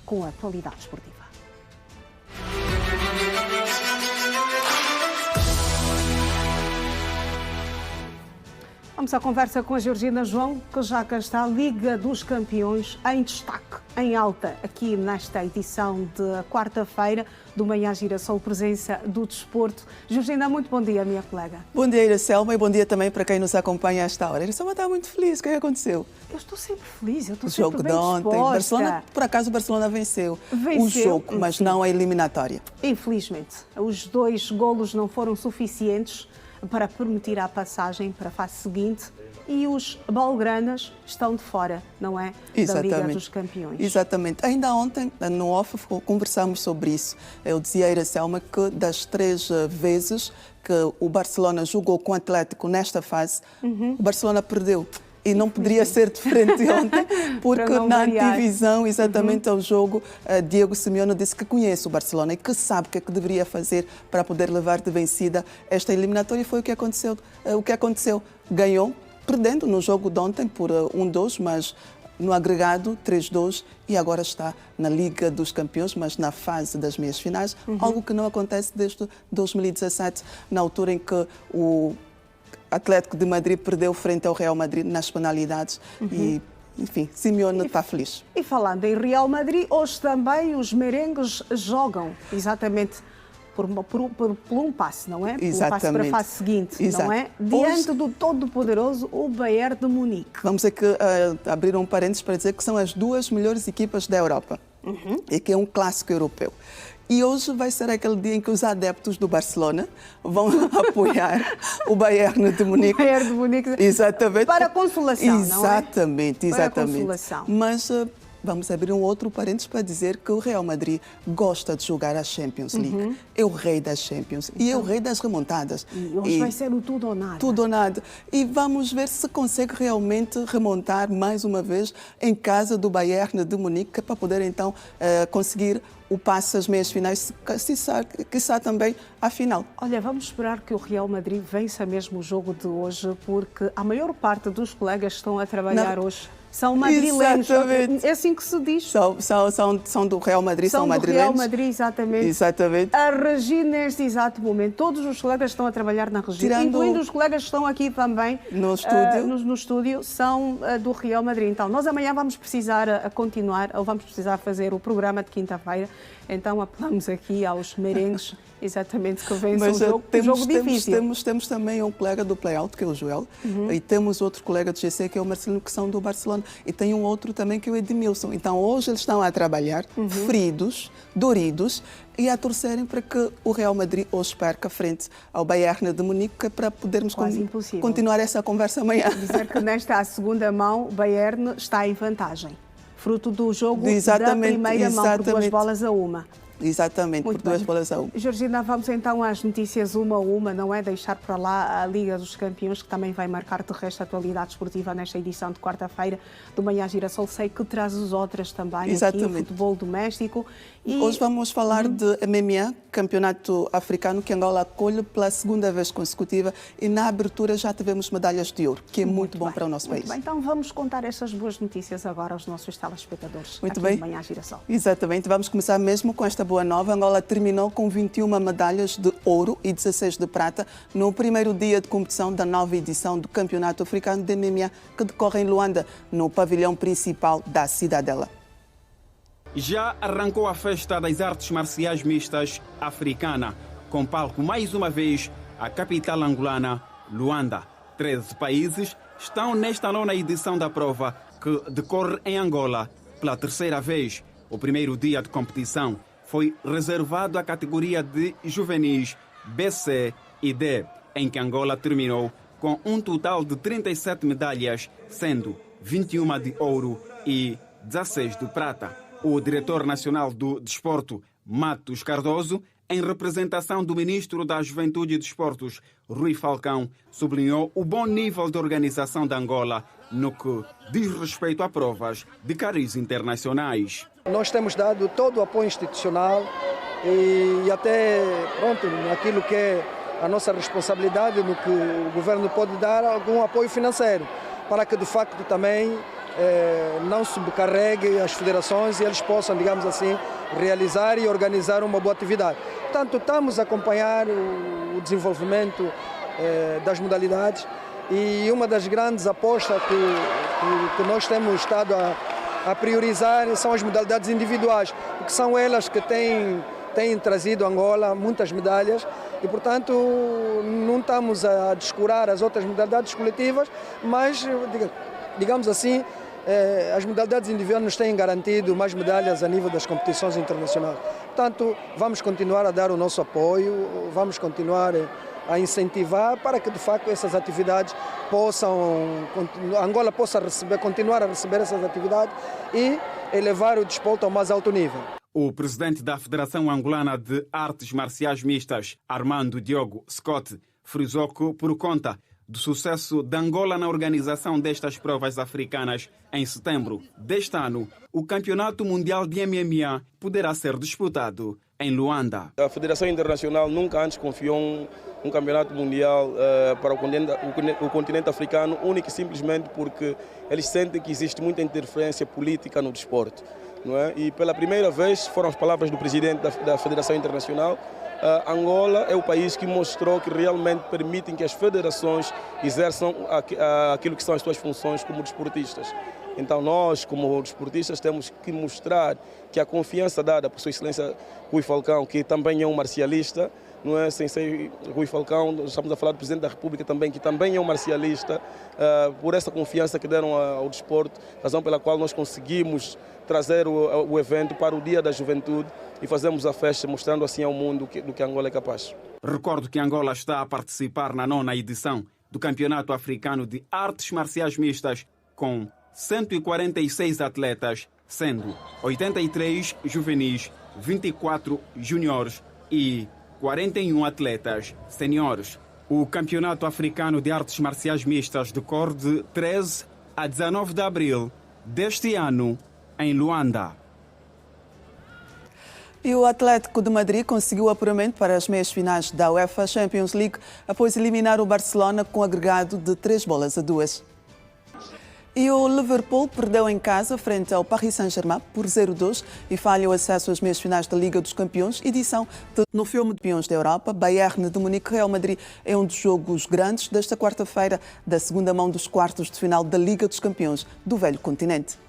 com a atualidade esportiva. Vamos à conversa com a Georgina João, que já cá está, Liga dos Campeões em destaque, em alta, aqui nesta edição de quarta-feira do Manhã Girassol, presença do desporto. Georgina, muito bom dia, minha colega. Bom dia, Iracelma, e bom dia também para quem nos acompanha a esta hora. Iracelma está muito feliz, o que aconteceu? Eu estou sempre feliz, eu estou sempre bem disposta. O jogo de ontem, Barcelona, por acaso o Barcelona venceu o jogo, mas não a eliminatória. Infelizmente, os 2 golos não foram suficientes para permitir a passagem para a fase seguinte e os blaugranas estão de fora, não é? Exatamente. Da Liga dos Campeões. Exatamente. Ainda ontem, no off, conversámos sobre isso. Eu dizia a Iracelma que das 3 vezes que o Barcelona jogou com o Atlético nesta fase, o Barcelona perdeu. E não poderia ser diferente ontem, porque na antevisão, exatamente ao jogo, Diego Simeone disse que conhece o Barcelona e que sabe o que é que deveria fazer para poder levar de vencida esta eliminatória. E foi o que aconteceu. Ganhou, perdendo no jogo de ontem por 1-2, mas no agregado 3-2 e agora está na Liga dos Campeões, mas na fase das meias finais, algo que não acontece desde 2017, na altura em que o Atlético de Madrid perdeu frente ao Real Madrid nas penalidades e, enfim, Simeone está feliz. E falando em Real Madrid, hoje também os merengues jogam exatamente por um passe, não é? Por um passe para a fase seguinte, não é? Diante do todo-poderoso, o Bayern de Munique. Vamos aqui abrir um parênteses para dizer que são as 2 melhores equipas da Europa e que é um clássico europeu. E hoje vai ser aquele dia em que os adeptos do Barcelona vão apoiar o Bayern de Munique. O Bayern de Munique. Exatamente. Para a consolação, exatamente, não é? Para a consolação. Mas vamos abrir um outro parênteses para dizer que o Real Madrid gosta de jogar a Champions League. É o rei das Champions e é o rei das remontadas. E hoje vai ser o tudo ou nada. Tudo ou nada. E vamos ver se consegue realmente remontar mais uma vez em casa do Bayern de Munique para poder então conseguir o passe às meias finais, quiçá também à final. Olha, vamos esperar que o Real Madrid vença mesmo o jogo de hoje, porque a maior parte dos colegas que estão a trabalhar hoje são madrilenhos. Exatamente. É assim que se diz. São do Real Madrid, são madrilenhos. Do Real Madrid, exatamente. Exatamente. A Regi, neste exato momento, todos os colegas que estão a trabalhar na Regi, incluindo os colegas que estão aqui também no estúdio, são do Real Madrid. Então, nós amanhã vamos precisar continuar, ou vamos precisar fazer o programa de quinta-feira. Então, apelamos aqui aos merengues, exatamente, que vençam um jogo difícil. Temos também um colega do Play-Out, que é o Joel, e temos outro colega do GC, que é o Marcelino, que são do Barcelona, e tem um outro também, que é o Edmilson. Então, hoje eles estão a trabalhar, feridos, doridos, e a torcerem para que o Real Madrid hoje perca frente ao Bayern de Munique, para podermos continuar essa conversa amanhã. Dizer que nesta segunda mão, o Bayern está em vantagem. Fruto do jogo da primeira mão, por 2-1. Exatamente, por 2-1. Georgina, vamos então às notícias uma a uma, não é? Deixar para lá a Liga dos Campeões, que também vai marcar de resto a atualidade esportiva nesta edição de quarta-feira do Manhã Girassol. Sei que trazes outras também, aqui, o futebol doméstico. E hoje vamos falar de MMA, Campeonato Africano, que Angola acolhe pela segunda vez consecutiva, e na abertura já tivemos medalhas de ouro, que é muito bom para o nosso país. Bem, então vamos contar essas boas notícias agora aos nossos telespectadores. Muito aqui bem. No Manhã Girassol. Exatamente, vamos começar mesmo com esta esta boa nova, Angola terminou com 21 medalhas de ouro e 16 de prata no primeiro dia de competição da nova edição do Campeonato Africano de MMA que decorre em Luanda, no pavilhão principal da Cidadela. Já arrancou a festa das artes marciais mistas africana, com palco mais uma vez a capital angolana, Luanda. 13 países estão nesta nona edição da prova que decorre em Angola pela terceira vez. O primeiro dia de competição foi reservado à categoria de juvenis B, C e D, em que Angola terminou com um total de 37 medalhas, sendo 21 de ouro e 16 de prata. O diretor nacional do Desporto, Matos Cardoso, em representação do ministro da Juventude e Desportos, Rui Falcão, sublinhou o bom nível de organização da Angola no que diz respeito a provas de cariz internacionais. Nós temos dado todo o apoio institucional e até naquilo que é a nossa responsabilidade, no que o governo pode dar algum apoio financeiro, para que de facto também não sobrecarregue as federações e eles possam, digamos assim, realizar e organizar uma boa atividade. Portanto, estamos a acompanhar o desenvolvimento das modalidades e uma das grandes apostas que nós temos estado a priorizar são as modalidades individuais, porque são elas que têm trazido a Angola muitas medalhas e, portanto, não estamos a descurar as outras modalidades coletivas, mas, digamos assim, as modalidades individuais nos têm garantido mais medalhas a nível das competições internacionais. Portanto, vamos continuar a dar o nosso apoio, vamos continuar a incentivar para que, de facto, essas atividades a Angola possa continuar a receber essas atividades e elevar o desporto ao mais alto nível. O presidente da Federação Angolana de Artes Marciais Mistas, Armando Diogo Scott, frisou que, por conta do sucesso de Angola na organização destas provas africanas, em setembro deste ano, o Campeonato Mundial de MMA poderá ser disputado em Luanda. A Federação Internacional nunca antes confiou um campeonato mundial para o continente africano, único e simplesmente porque eles sentem que existe muita interferência política no desporto. Não é? E pela primeira vez, foram as palavras do presidente da Federação Internacional, Angola é o país que mostrou que realmente permitem que as federações exerçam aquilo que são as suas funções como desportistas. Então nós, como desportistas, temos que mostrar que a confiança dada por Sua Excelência Rui Falcão, que também é um marcialista, não é? Sem ser Rui Falcão, estamos a falar do Presidente da República também, que também é um marcialista, por essa confiança que deram ao desporto, razão pela qual nós conseguimos trazer o evento para o Dia da Juventude e fazemos a festa, mostrando assim ao mundo do que Angola é capaz. Recordo que Angola está a participar na nona edição do Campeonato Africano de Artes Marciais Mistas, com 146 atletas, sendo 83 juvenis, 24 júniores e 41 atletas seniores. O Campeonato Africano de Artes Marciais Mistas decorre de 13 a 19 de abril deste ano em Luanda. E o Atlético de Madrid conseguiu o apuramento para as meias finais da UEFA Champions League após eliminar o Barcelona com agregado de 3-2. E o Liverpool perdeu em casa frente ao Paris Saint-Germain por 0-2 e falha o acesso às meias finais da Liga dos Campeões, edição no filme de Campeões da Europa. Bayern de Munique-Real Madrid é um dos jogos grandes desta quarta-feira da segunda mão dos quartos de final da Liga dos Campeões do Velho Continente.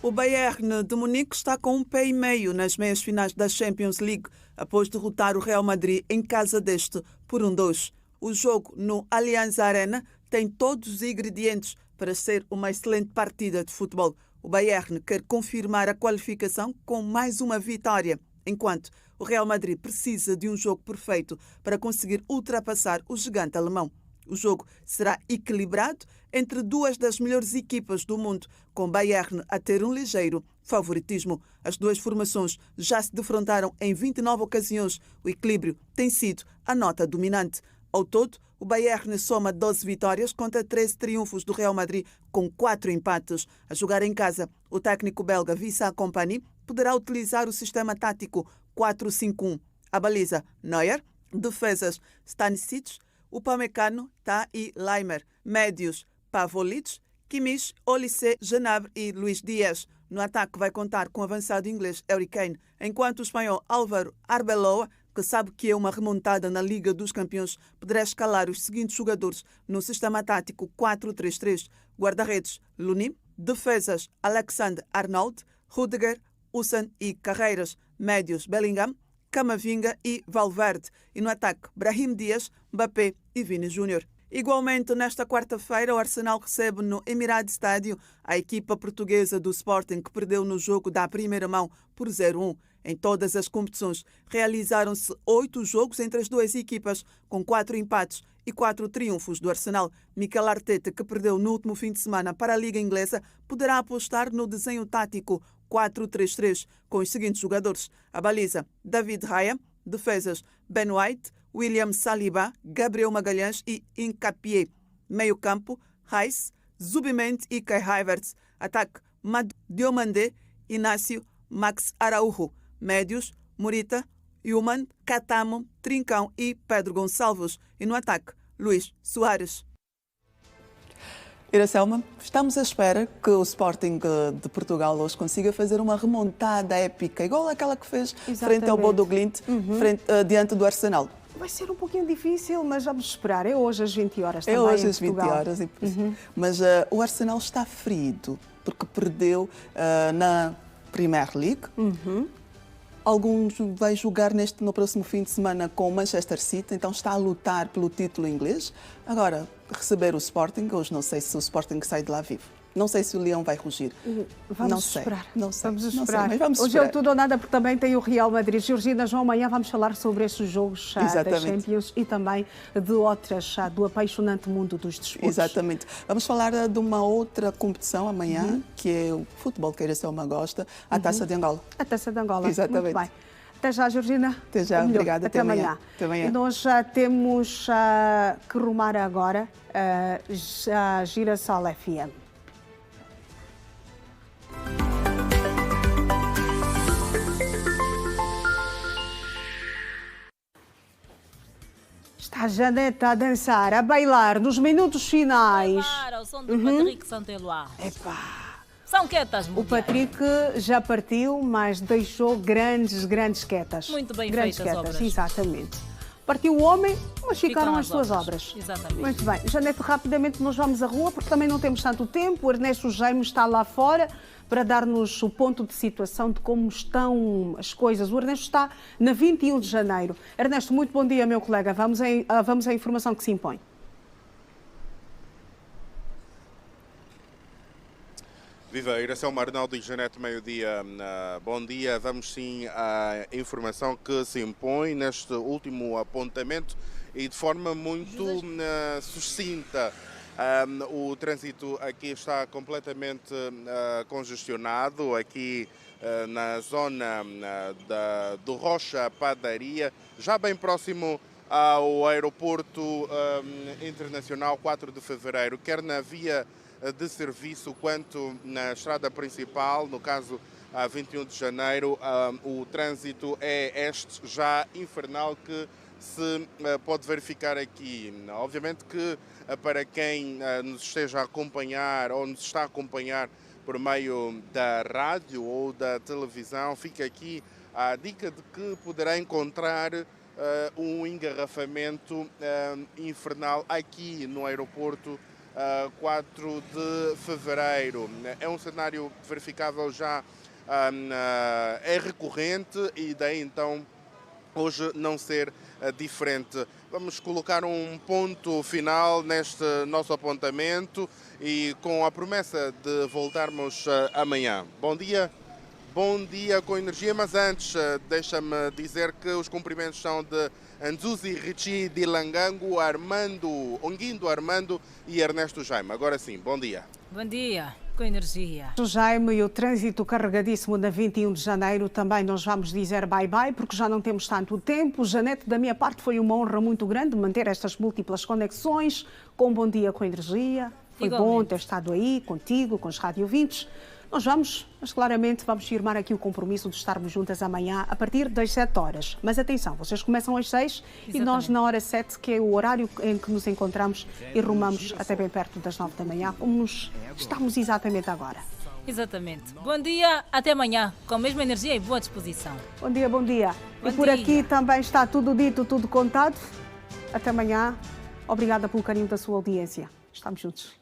O Bayern de Munique está com um pé e meio nas meias finais da Champions League, após derrotar o Real Madrid em casa deste por 1-2. O jogo no Allianz Arena tem todos os ingredientes para ser uma excelente partida de futebol. O Bayern quer confirmar a qualificação com mais uma vitória, enquanto o Real Madrid precisa de um jogo perfeito para conseguir ultrapassar o gigante alemão. O jogo será equilibrado entre duas das melhores equipas do mundo, com o Bayern a ter um ligeiro favoritismo. As duas formações já se defrontaram em 29 ocasiões. O equilíbrio tem sido a nota dominante. Ao todo, o Bayern soma 12 vitórias contra 13 triunfos do Real Madrid, com 4 empates. A jogar em casa, o técnico belga Vincent Kompany poderá utilizar o sistema tático 4-5-1. A baliza Neuer, defesas Stanisic, Upamecano, Tá e Leimer, médios Pavolic, Kimmich, Olise, Gnabry e Luís Dias. No ataque vai contar com o avançado inglês Harry Kane, enquanto o espanhol Álvaro Arbeloa, que sabe que é uma remontada na Liga dos Campeões, poderá escalar os seguintes jogadores no sistema tático 4-3-3. Guarda-redes Lunin, defesas Alexander-Arnold, Rudiger, Hussein e Carreiras, médios Bellingham, Camavinga e Valverde. E no ataque, Brahim Dias, Mbappé e Vini Júnior. Igualmente, nesta quarta-feira, o Arsenal recebe no Emirates Estádio a equipa portuguesa do Sporting, que perdeu no jogo da primeira mão por 0-1. Em todas as competições, realizaram-se 8 jogos entre as duas equipas, com 4 empates e 4 triunfos do Arsenal. Mikel Arteta, que perdeu no último fim de semana para a Liga Inglesa, poderá apostar no desenho tático 4-3-3, com os seguintes jogadores: a baliza David Raya, defesas Ben White, William Saliba, Gabriel Magalhães e Hincapié. Meio campo, Reis, Zubimendi e Kai Havertz. Ataque, Mad Diomandé, Inácio, Max Araújo. Médios, Morita, Human, Catamo, Trincão e Pedro Gonçalves. E no ataque, Luís Soares. Iracelma, estamos à espera que o Sporting de Portugal hoje consiga fazer uma remontada épica, igual àquela que fez frente ao Bodo Glimt, diante do Arsenal. Vai ser um pouquinho difícil, mas vamos esperar. É hoje às 20 horas também. É hoje às 20 horas. Mas o Arsenal está ferido, porque perdeu na Premier League. Alguns vai jogar no próximo fim de semana com o Manchester City, então está a lutar pelo título inglês. Agora, receber o Sporting, hoje não sei se o Sporting sai de lá vivo. Não sei se o Leão vai rugir. Vamos esperar. Não sei. Vamos esperar. Mas vamos hoje esperar. é tudo ou nada, porque também tem o Real Madrid. Georgina, João, amanhã vamos falar sobre estes jogos da Champions e também de outras, do apaixonante mundo dos desportos. Exatamente. Vamos falar de uma outra competição amanhã, que é o futebol que a Iracelma gosta, a Taça de Angola. A Taça de Angola. Exatamente. Muito bem. Até já, Georgina. Até já, obrigada. Até amanhã. Até amanhã. E nós já temos que rumar agora a Girassol FM. Está a Janete a dançar, a bailar nos minutos finais. Para o som do Patrick Santeloa. Epá. São quietas, mulher. O Patrick já partiu, mas deixou grandes quietas. Muito bem grandes feitas quietas, obras. Exatamente. Partiu o homem, mas ficaram as suas obras. Exatamente. Muito bem. Janete, rapidamente nós vamos à rua, porque também não temos tanto tempo. O Ernesto Jaime está lá fora para dar-nos o ponto de situação de como estão as coisas. O Ernesto está na 21 de janeiro. Ernesto, muito bom dia, meu colega. Vamos à informação que se impõe. Viva, Iracelma Arnaldo e Janete, meio-dia. Bom dia. Vamos sim à informação que se impõe neste último apontamento e de forma muito sucinta. O trânsito aqui está completamente congestionado, aqui na zona do Rocha Padaria, já bem próximo ao aeroporto internacional 4 de fevereiro, quer na via de serviço quanto na estrada principal, no caso a 21 de janeiro, o trânsito é este já infernal que se pode verificar aqui. Obviamente que para quem nos esteja a acompanhar ou nos está a acompanhar por meio da rádio ou da televisão, fica aqui a dica de que poderá encontrar um engarrafamento infernal aqui no aeroporto 4 de fevereiro. É um cenário verificável já, é recorrente e daí então hoje não ser diferente. Vamos colocar um ponto final neste nosso apontamento e com a promessa de voltarmos amanhã. Bom dia com energia, mas antes deixa-me dizer que os cumprimentos são de Nzuzi Richi Dilangango, Onguindo Armando e Ernesto Jaime. Agora sim, bom dia. Bom dia, com energia. O Jaime e o trânsito carregadíssimo na 21 de janeiro também nós vamos dizer bye-bye, porque já não temos tanto tempo. Janete, da minha parte foi uma honra muito grande manter estas múltiplas conexões com Bom Dia com Energia. Foi bom ter estado aí contigo, com os rádio ouvintes. Nós vamos, mas claramente vamos firmar aqui o compromisso de estarmos juntas amanhã a partir das 7 horas. Mas atenção, vocês começam às 6 e nós na hora 7, que é o horário em que nos encontramos e rumamos até bem perto das 9 da manhã, como estamos exatamente agora. Exatamente. Bom dia, até amanhã, com a mesma energia e boa disposição. Bom dia, bom dia. Bom e por dia. aqui também está tudo dito, tudo contado. Até amanhã. Obrigada pelo carinho da sua audiência. Estamos juntos.